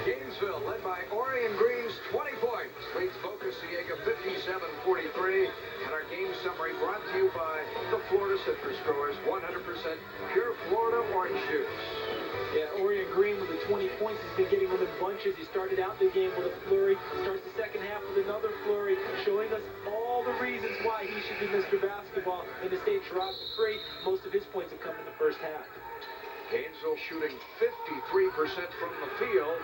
Gainesville, led by Orion Green's 20 points, leads Boca Ciega 57-43. And our game summary brought to you by the Florida Citrus Growers, 100% pure Florida orange juice.
Yeah, Orion Green with the 20 points has been getting them in bunches. He started out the game with a flurry, starts the second half with another flurry, showing us all the reasons why he should be Mr. Basketball in the state Sherrod McCree. Most of his points have come in the first half.
Gainesville shooting 53% from the field.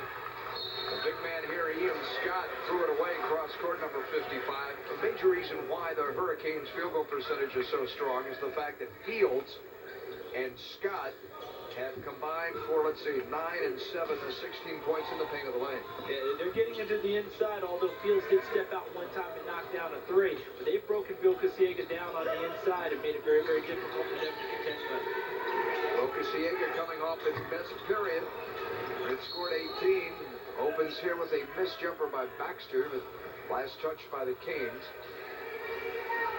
The big man here, Ian Scott, threw it away cross court number 55. A major reason why the Hurricanes' field goal percentage is so strong is the fact that Fields and Scott have combined for, 9 and 7, 16 points in the paint of the lane.
Yeah, they're getting into the inside, although Fields did step out one time and knock down a 3. But they've broken Boca Ciega down on the inside and made it very, very difficult for them to contend with.
Boca Ciega coming off its best period. It scored 18. Opens here with a missed jumper by Baxter, but last touch by the Canes.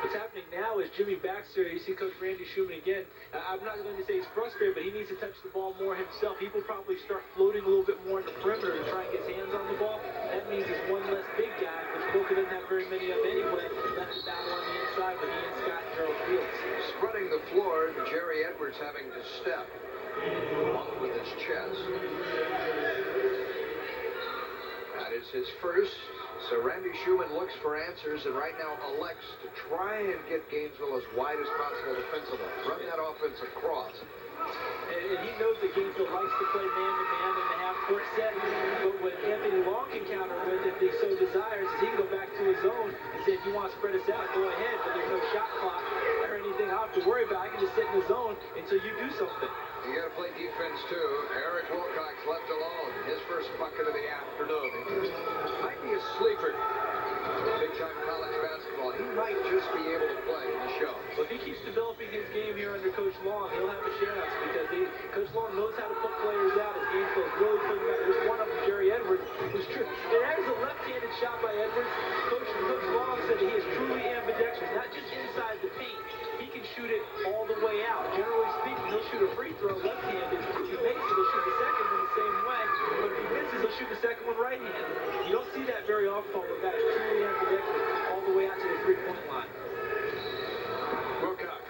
What's happening now is Jimmy Baxter, you see Coach Randy Schumann again. I'm not going to say he's frustrated, but he needs to touch the ball more himself. He will probably start floating a little bit more in the perimeter to try and get his hands on the ball. That means he's one less big guy, which Boca doesn't have very many of anyway. Left the battle on the inside with Ian Scott and Gerald Fields.
Spreading the floor, Jerry Edwards having to step along with his chest. That is his first. So Randy Schumann looks for answers and right now elects to try and get Gainesville as wide as possible defensively. Run that offensive cross.
And he knows that Gainesville likes to play man-to-man in the half-court set. But what Anthony Long can counter with, if he so desires, is he can go back to his zone and say, if you want to spread us out, go ahead. But there's no shot clock or anything I have to worry about. I can just sit in the zone until you do something.
You got to play defense, too. Eric Wilcox left alone. His first bucket of the afternoon. Might be a sleeper. Big-time college basketball. He might just be able to play in the show.
Well, if he keeps developing his game here under Coach Long, he'll have a chance because Coach Long knows how to put players out as Gainesville is really putting out. There's one up from Jerry Edwards, who's true. And that is a left-handed shot by Edwards. Coach Long said that he is truly ambidextrous, not just inside the paint. He can shoot it all the way out. Generally speaking, he'll shoot a free throw left-handed. If he makes it, he'll shoot the second one the same way. But if he misses, he'll shoot the second one right-handed. You don't see that very often, but that is truly ambidextrous all the way out to the three-point line.
Wilcox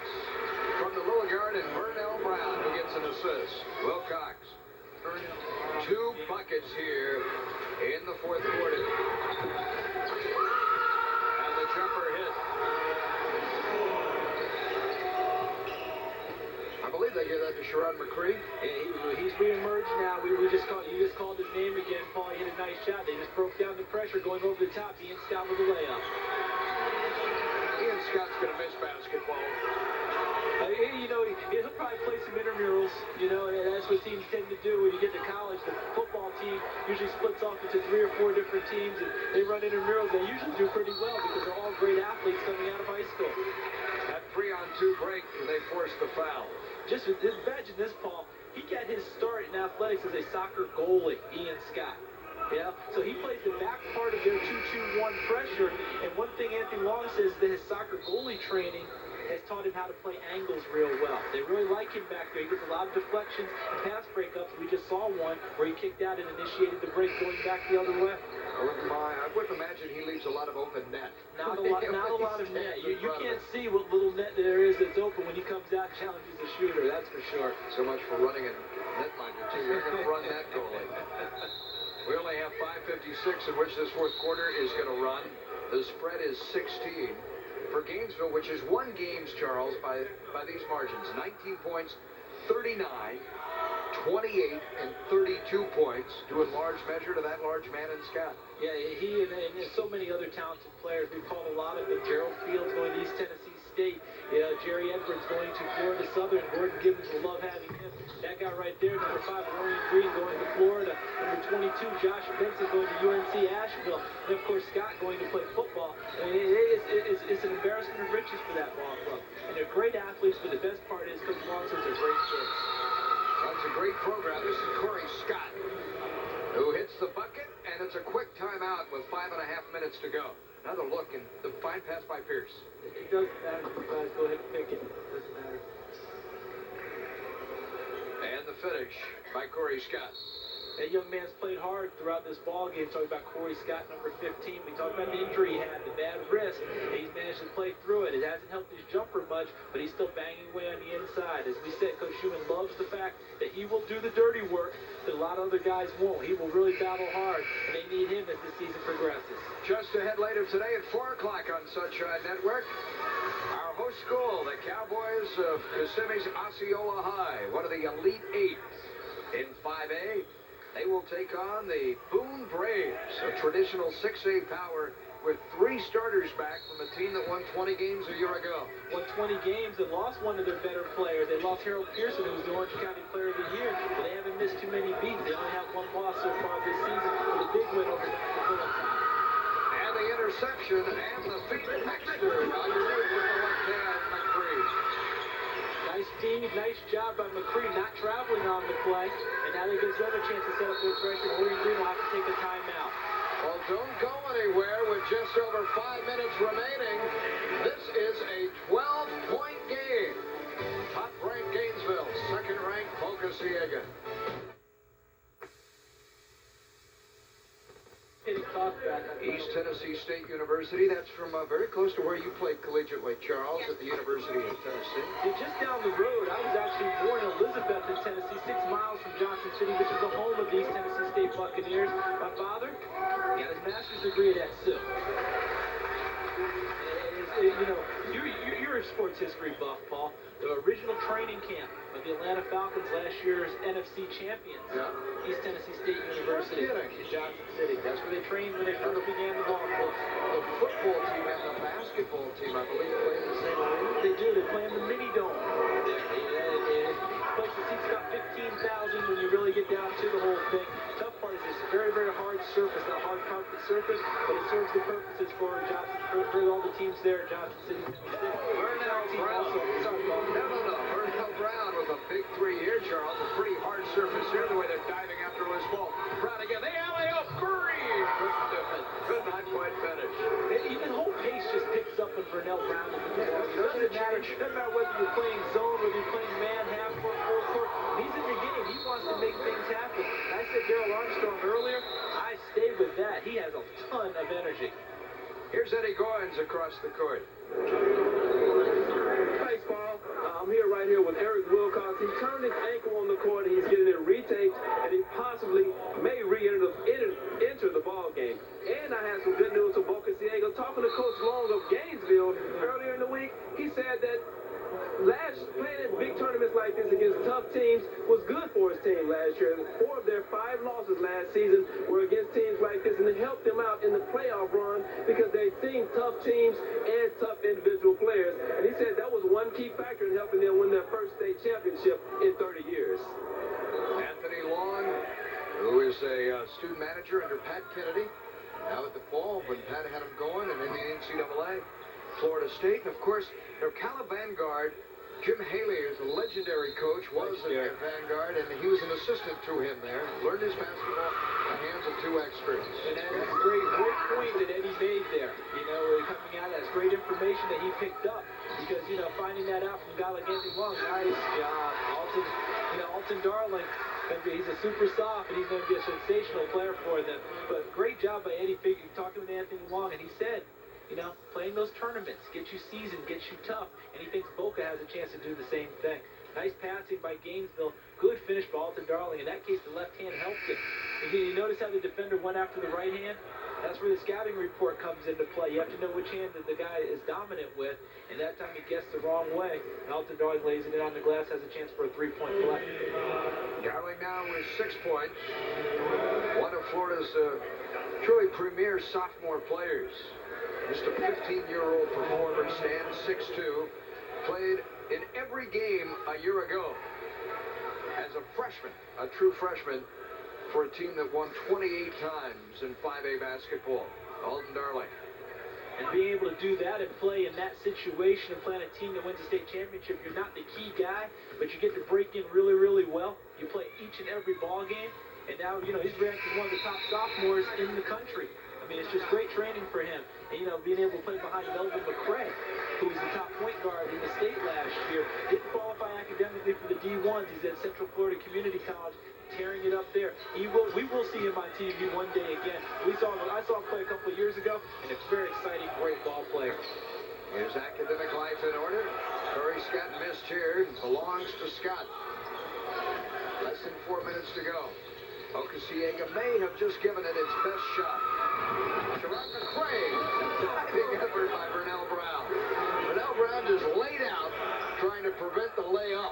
from the little guard and Vernell Brown who gets an assist. Wilcox. 2 buckets here in the fourth quarter. And the jumper hit. I believe they gave that to Sherrod McCree.
Yeah, he's re-emerged now. You just called his name again, Paul. He hit a nice shot. They just broke down the pressure going over the top. Ian Scott with a layup.
Ian Scott's going to miss basketball.
He'll probably play some intramurals, and that's what teams tend to do when you get to college. The football team usually splits off into 3 or 4 different teams, and they run intramurals. They usually do pretty well because they're all great athletes coming out of high school.
That 3-on-2 break, they forced the foul.
Just imagine this, Paul. He got his start in athletics as a soccer goalie, Ian Scott. Yeah, so he plays the back part of their 2-2-1 pressure. And one thing Anthony Long says that his soccer goalie training has taught him how to play angles real well. They really like him back there. He gets a lot of deflections and pass breakups. We just saw one where he kicked out and initiated the break going back the other way.
I wouldn't imagine he leaves a lot of open net.
Not a lot of net. You can't see what little net there is that's open when he comes out and challenges the shooter, that's for sure.
So much for running a netminder, too. You're going to run that goalie. We only have 5:56 in which this fourth quarter is going to run. The spread is 16 for Gainesville, which is won games, Charles, by these margins. 19 points, 39, 28, and 32 points, due in large measure to that large man in Scott.
Yeah, he and so many other talented players. We've called a lot of them. Gerald Fields going to East Tennessee State. Jerry Edwards going to Florida Southern. Gordon Gibbons will love having him. That guy right there, number 5, Orion Green, going to Florida. Number 22, Josh Benson going to UNC Asheville. And, of course, Scott going to play football. I mean, it's an embarrassment of riches for that ball club. And they're great athletes, but the best part is Coach Lawson's are great kids.
That's a great program. This is Corey Scott, who hits the bucket, and it's a quick timeout with 5.5 minutes to go. Another look, and the fine pass by Pierce.
It doesn't matter. You guys go ahead and pick it. It doesn't matter.
And the finish by Corey Scott.
That young man's played hard throughout this ball game. Talking about Corey Scott, number 15. We talked about the injury he had, the bad wrist. He's managed to play through it. It hasn't helped his jumper much, but he's still banging away on the inside. As we said, Coach Schumann loves the fact that he will do the dirty work that a lot of other guys won't. He will really battle hard, and they need him as the season progresses.
Just ahead later today at 4 o'clock on Sunshine Network, our host school, the Cowboys of Kissimmee's Osceola High, one of the Elite Eight in 5A. They will take on the Boone Braves, a traditional 6A power with 3 starters back from a team that won 20 games a year ago.
Won 20 games and lost one of their better players. They lost Harold Pearson, who was the Orange County Player of the Year, but they haven't missed too many beats. They only have 1 loss so far this season with a big win over Dr.
And the interception and the feed Dexter underneath with the left hand, McCree.
Nice feed, nice job by McCree, not traveling on the play. And now they gives them a chance to set up their pressure. Orion Green will have to take a timeout.
Well, don't go anywhere with just over 5 minutes remaining. This is a 12-point game. Top-ranked Gainesville, second-ranked Boca Ciega. East Tennessee State University, that's from very close to where you played collegiately, Charles, at the University of Tennessee.
Yeah, just down the road. I was actually born in Elizabeth in Tennessee, 6 miles from Johnson City, which is the home of the East Tennessee State Buccaneers. My father got his master's degree at SU. You're a sports history buff, Paul. The original training camp of the Atlanta Falcons, last year's NFC champions, East Tennessee State University, Johnson City. That's where they trained when they first began the ball club.
The football team and the basketball team, I believe, play in the same arena.
They do. They play in the mini dome. Place that seats about 15,000 when you really get down to the whole thing. Tough part is it's a very, very hard surface, not hard concrete surface, but it serves the purposes for all the teams there at Johnson City.
Vernell Brown. Vernell Brown with a big 3 here, Charles. A pretty hard surface here, the way they're diving after loose ball. Brown again. The alley-oop. Curry. Could not quite finish.
Even whole pace just picks up when Vernell Brown is in the ball. It doesn't matter whether you're playing zone, whether you're playing man, half court, full court. He's in the game. He wants to make things happen. And I said Darrell Armstrong earlier. I stay with that. He has a ton of energy.
Here's Eddie Goins across the court.
Thanks, Paul. I'm right here with Eric Wilcox. He turned his ankle on the court. He's getting it retaped, and he possibly may enter the ball game. And I have some good news for Boca Ciega. Talking to Coach Long of Gainesville earlier in the week, he said that playing in big tournaments like this against tough teams was good for his team last year. 4 of their 5 losses last season were against teams like this, and it helped them out in the playoff run because they've seen tough teams and tough individual players. And he said that was one key factor in helping them win their first state championship in 30 years.
Anthony Long, who is a student manager under Pat Kennedy, now at the fall when Pat had him going and in the NCAA. Florida State, and of course, their Cal Vanguard, Jim Haley is a legendary coach, was at Vanguard, and he was an assistant to him there. Learned his basketball in the hands of 2 experts.
And that's a great point that Eddie made there. Coming out, that's great information that he picked up. because, finding that out from a guy like Anthony Long, nice job. Alton Darling, he's a super soft, and he's going to be a sensational player for them. But great job by Eddie Figure talking with Anthony Long, and he said, playing those tournaments gets you seasoned, gets you tough, and he thinks Boca has a chance to do the same thing. Nice passing by Gainesville. Good finish by Alton Darling. In that case, the left hand helped him. You notice how the defender went after the right hand? That's where the scouting report comes into play. You have to know which hand that the guy is dominant with, and that time he guessed the wrong way. And Alton Darling lays it in on the glass, has a chance for a 3-point play.
Darling now with 6 points. One of Florida's truly premier sophomore players. Just a 15-year-old performer, stands 6'2", played in every game a year ago as a freshman, a true freshman, for a team that won 28 times in 5A basketball. Alton Darling.
And being able to do that and play in that situation and play on a team that wins a state championship, you're not the key guy, but you get to break in really, really well. You play each and every ball game, and now, he's ranked as one of the top sophomores in the country. I mean, it's just great training for him. And, being able to play behind Melvin McCray, who was the top point guard in the state last year. Didn't qualify academically for the D1s. He's at Central Florida Community College, tearing it up there. We will see him on TV one day again. I saw him play a couple of years ago, and it's very exciting, great ball player.
His academic life in order. Curry Scott missed here. Belongs to Scott. Less than 4 minutes to go. Boca Ciega may have just given it its best shot. Sherrod McCray, diving effort by Vernell Brown. Vernell Brown just laid out, trying to prevent the layup.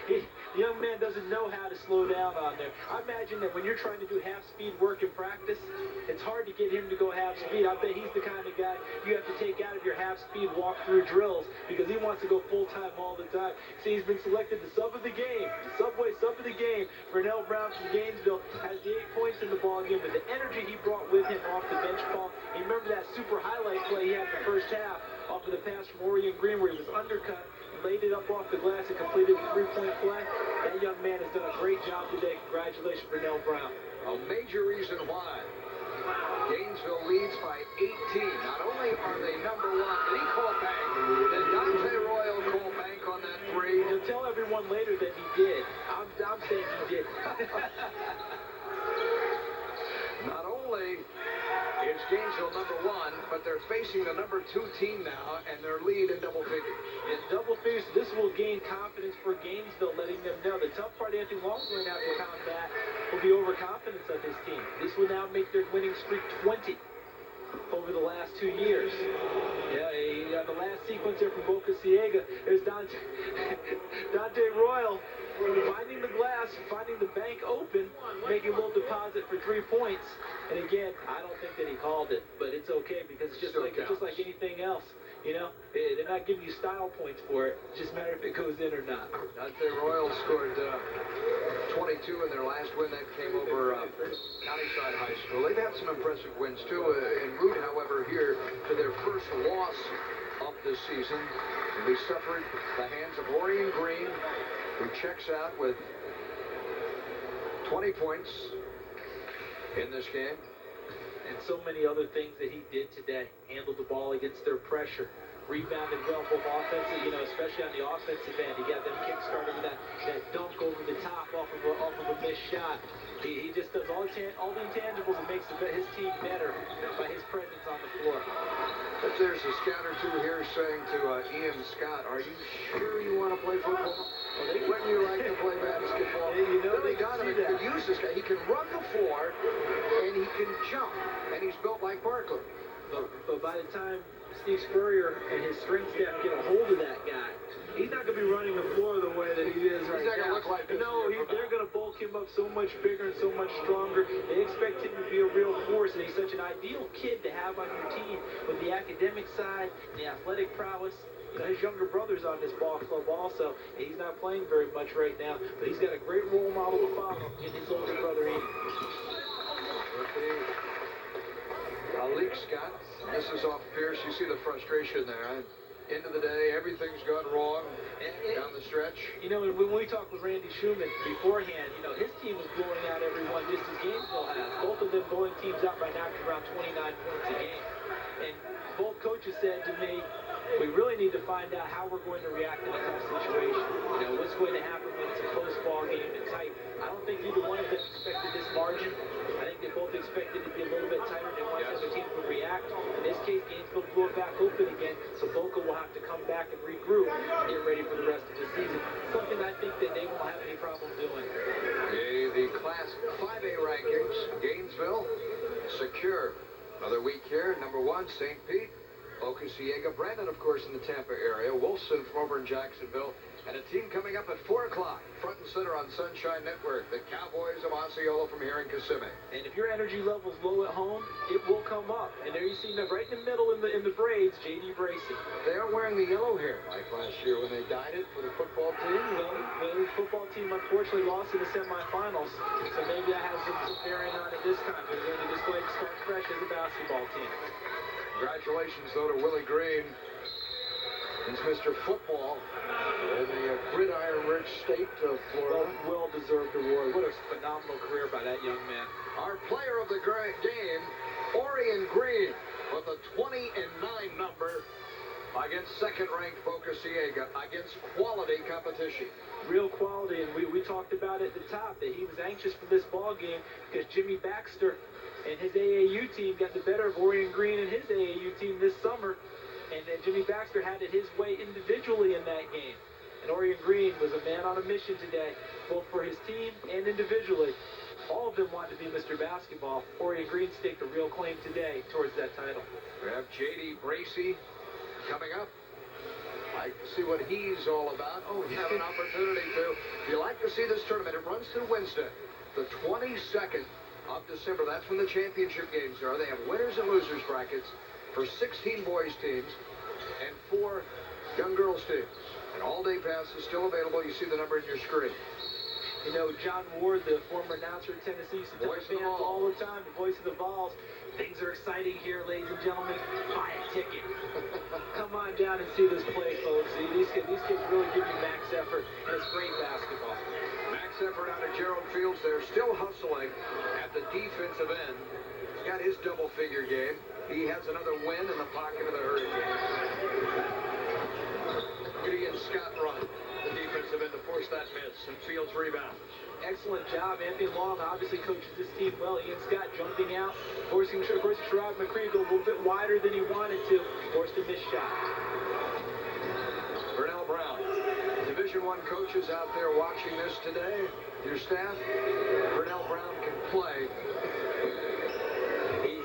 The young man doesn't know how to slow down on there. I imagine that when you're trying to do half-speed work in practice, it's hard to get him to go half-speed. I bet he's the kind of guy you have to take out of your half-speed walk-through drills because he wants to go full-time all the time. See, he's been selected the sub of the game, the Subway sub of the game. Vernell Brown from Gainesville has the 8 points in the ball game, but the energy he brought with him off the bench ball. You remember that super highlight play he had in the first half off of the pass from Orion Green where he was undercut, laid it up off the glass and completed the 3-point play. That young man has done a great job today. Congratulations, Vernell Brown.
A major reason why Gainesville leads by 18. Not only are they number one, did he call bank? Did Dante Royal call bank on that three?
He'll tell everyone later that he did. I'm saying he did.
Not only is Gainesville number one, but they're facing the number 2 team now, and their lead in double figures.
In double figures, this will gain confidence for Gainesville, letting them know the tough part Anthony Long's going to have to combat will be overconfidence of his team. This will now make their winning streak 20 over the last 2 years. Yeah, the last sequence there from Boca Ciega, there's Dante Royal finding the glass, finding the bank open, making a little deposit for 3 points. And again, I don't think that he called it, but it's okay because it's just like anything else. They're not giving you style points for it. It just matters if it goes in or not.
Dante Royal scored 22 in their last win. That came over Countyside High School. They've had some impressive wins, too. En route, however, here to their first loss of the season. And they suffered the hands of Orion Green, who checks out with 20 points in this game.
And so many other things that he did today. Handled the ball against their pressure. Rebounded well, both offensive, especially on the offensive end. He got them kick-started with that dunk over the top off of a missed shot. He just does all the intangibles that makes his team better by his presence on the floor.
But there's a scout or two here saying to Ian Scott, are you sure you want to play football? Wouldn't you like to play basketball?
Billy
Donovan could use this guy. He can run the floor, and he can jump, and he's built like Barkley.
But by the time Steve Spurrier and his strength staff get a hold of that guy, he's not going to be running the floor the way that he is right now.
He's not going to look like this.
No, they're going to bulk him up so much bigger and so much stronger. They expect him to be a real force, and he's such an ideal kid to have on your team with the academic side and the athletic prowess. His younger brother's on this ball club also, and he's not playing very much right now, but he's got a great role model to follow in his older brother, Ian.
Leak Scott, this is off Pierce. You see the frustration there. End of the day, everything's gone wrong down the stretch.
When we talked with Randy Schumann beforehand, his team was blowing out everyone just as Gainesville has. Both of them blowing teams out by now around 29 points a game. And both coaches coaches said to me, we really need to find out how we're going to react in a tough situation. You know, what's going to happen when it's a close ball game and tight. I don't think either one of them expected this margin. I think they both expected it to be a little bit tighter. They wanted the other team to react. In this case, Gainesville blew it back open again, so Boca will have to come back and regroup and get ready for the rest of the season. Something I think that they won't have any problem doing.
Okay, the Class 5A rankings, Gainesville, secure. Another week here, number 1, St. Pete. Boca Ciega, Brandon, of course, in the Tampa area. Wilson from over in Jacksonville. And a team coming up at 4 o'clock, front and center on Sunshine Network. The Cowboys of Osceola from here in Kissimmee.
And if your energy level's low at home, it will come up. And there you see them right in the middle in the braids, J.D. Bracey.
They are wearing the yellow hair like last year when they dyed it for the football team.
Well, the football team unfortunately lost in the semifinals. So maybe I have some bearing on it this time. They're going to just go ahead and start fresh as a basketball team.
Congratulations, though, to Willie Green. He's Mr. Football in the gridiron-rich state of Florida.
Well-deserved award. What a phenomenal career by that young man.
Our player of the game, Orion Green, with a 20-9 number against second-ranked Boca Ciega, against quality competition.
Real quality, and we talked about at the top that he was anxious for this ball game because Jimmy Baxter and his AAU team got the better of Orion Green and his AAU team this summer. And Jimmy Baxter had it his way individually in that game. And Orion Green was a man on a mission today, both for his team and individually. All of them wanted to be Mr. Basketball. Orion Green staked a real claim today towards that title.
We have J.D. Bracey coming up. Like to see what he's all about. Oh, we have an opportunity to. If you like to see this tournament, it runs through Wednesday, the 22nd of December. That's when the championship games are. They have winners and losers brackets for 16 boys teams and 4 young girls teams. An all-day pass is still available. You see the number in your screen.
You know, John Ward, the former announcer at Tennessee, used to tell fans all the time, the voice of the Vols, things are exciting here, ladies and gentlemen. Buy a ticket. Come on down and see this play, folks. These kids really give you max effort, and it's great basketball.
Max effort out of Gerald Fields. They're still hustling at the defensive end. He's got his double-figure game. He has another win in the pocket of the Hurricanes. Gideon Scott run the defensive end to force that miss, and Fields rebounds.
Excellent job. Anthony Long obviously coaches this team well. Ian Scott jumping out, forcing Sherrod McCree to go a little bit wider than he wanted to, forced a missed shot.
Burnell Brown. Division I coaches out there watching this today. Your staff, Burnell Brown can play.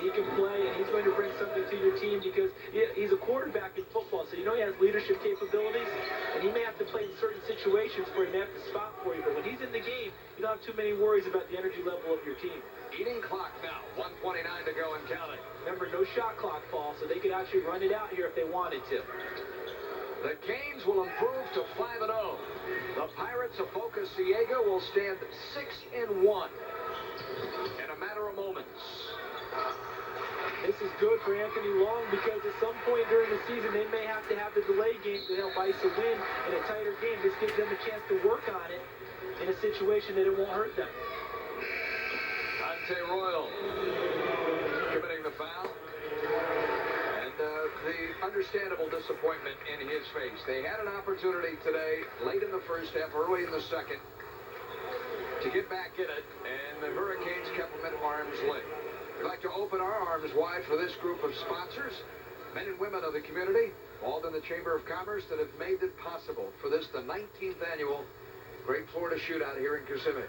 He can play, and he's going to bring something to your team because he's a quarterback in football, so you know he has leadership capabilities, and he may have to play in certain situations where he may have to spot for you, but when he's in the game, you don't have too many worries about the energy level of your team.
Eating clock now, 1:29 to go and counting.
Remember, no shot clock fall, so they could actually run it out here if they wanted to.
The Canes will improve to 5-0. The Pirates of Boca Ciega will stand 6-1 in a matter of moments.
This is good for Anthony Long because at some point during the season they may have to have the delay game to help ice a win in a tighter game. This gives them a chance to work on it in a situation that it won't hurt them.
Dante Royal committing the foul. And the understandable disappointment in his face. They had an opportunity today, late in the first half, early in the second, to get back in it, and the Hurricanes kept them at arm's length. We'd like to open our arms wide for this group of sponsors, men and women of the community, all in the Chamber of Commerce that have made it possible for this, the 19th annual Great Florida Shootout here in Kissimmee.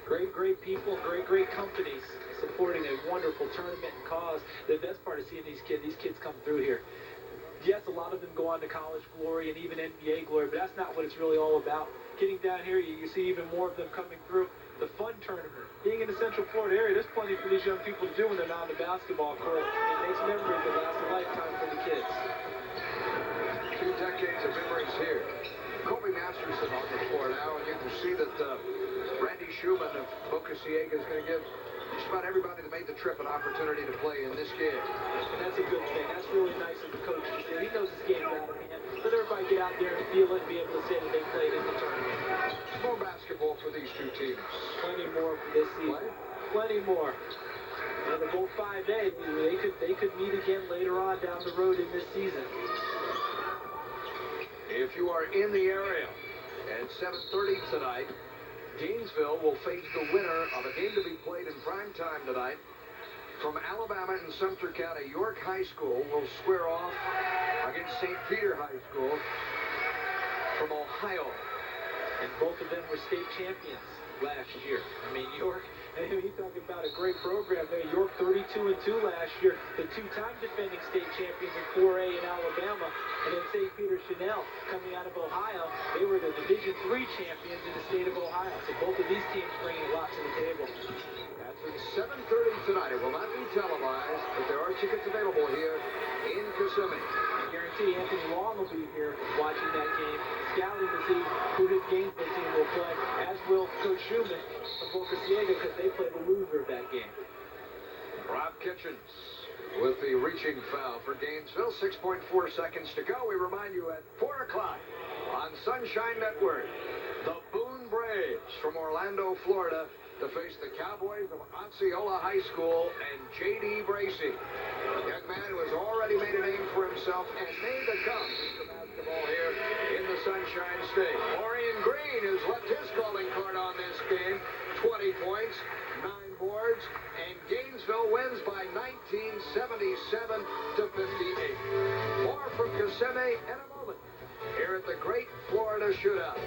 Great people, great companies supporting a wonderful tournament and cause. The best part is seeing these kids come through here. Yes, a lot of them go on to college glory and even NBA glory, but that's not what it's really all about. Getting down here, you see even more of them coming through. The fun tournament. Being in the Central Florida area, there's plenty for these young people to do when they're not on the basketball court. It makes memories that last a lifetime for the kids.
2 decades of memories here. Kobe Masterson on the floor now, and you can see that Randy Schumann of Boca Ciega is going to give just about everybody that made the trip an opportunity to play in this game.
And that's a good thing. That's really nice of the coach to do. He knows this game out of hand. Let everybody get out there and feel it and be able to say that they played in the tournament.
More basketball for these two teams.
Plenty more for this season. Plenty more. And the Bowl 5 5A. They could meet again later on down the road in this season.
If you are in the area at 7:30 tonight, Gainesville will face the winner of a game to be played in prime time tonight. From Alabama and Sumter County, York High School will square off against St. Peter High School from Ohio.
And both of them were state champions last year. I mean, York, and you talking about a great program there. York 32-2 last year, the two-time defending state champions in 4A in Alabama, and then St. Peter Chanel coming out of Ohio. They were the Division III champions in the state of Ohio. So both of these teams bringing a lot to the table.
That's at 7:30 tonight. It will not be televised, but there are tickets available here in Kissimmee.
I guarantee Anthony Long will be here watching that game, scouting to see who his Gainesville team will play, as will Coach Schumann of Boca Ciega, because they play the loser of that game.
Rob Kitchens with the reaching foul for Gainesville. 6.4 seconds to go. We remind you at 4 o'clock on Sunshine Network, the Boone Braves from Orlando, Florida, to face the Cowboys of Osceola High School and J.D. Bracey. A young man who has already made a name for himself and made the come to basketball here in the Sunshine State. Orion Green has left his calling card on this game. 20 points, 9 boards, and Gainesville wins by 1977 to 58. More from Kissimmee in a moment here at the Great Florida Shootout.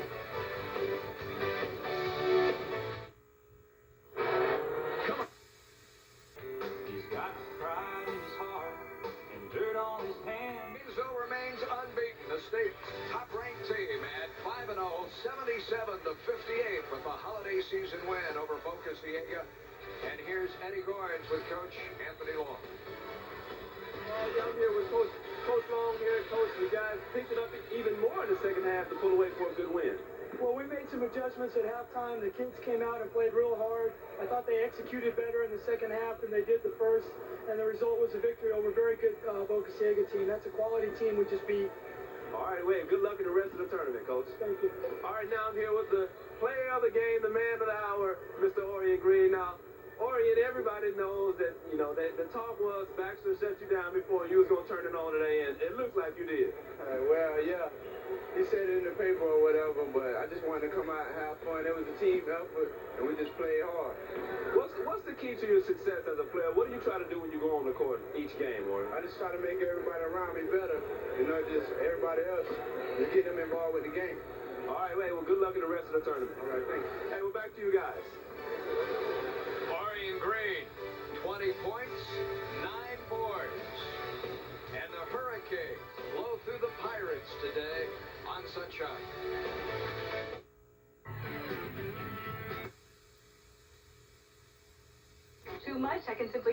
Gainesville remains unbeaten. The state's top-ranked team at 5-0, 77 to 58 with the holiday season win over Boca Ciega. And here's Eddie Goins with Coach Anthony Long.
I'm here with Coach Long here. Coach, the guys picked it up even more in the second half to pull away for a good win.
Well, we made some adjustments at halftime. The kids came out and played real hard. I thought they executed better in the second half than they did the first, and the result was a victory over a very good Boca Ciega team. That's a quality team we just beat.
All right, Wade, good luck in the rest of the tournament, Coach.
Thank you.
All right, now I'm here with the player of the game, the man of the hour, Mr. Orion Green. Now, Orion, everybody knows that, you know, the talk was Baxter shut you down before you was going to turn it on today, and it looks like you did.
Well, yeah. He said it in the paper or whatever, but I just wanted to come out and have fun. It was a team effort, and we just played hard.
What's the key to your success as a player? What do you try to do when you go on the court each game, Orion?
I just try to make everybody around me better, you know, just everybody else, just get them involved with the game.
All right, Wade, well, good luck in the rest of the tournament.
All right, thanks.
Hey, we're back to you guys.
Orion Green, 20 points, 9 boards. And the Hurricanes blow through the Pirates today on Sunshine.
Too much, I can simply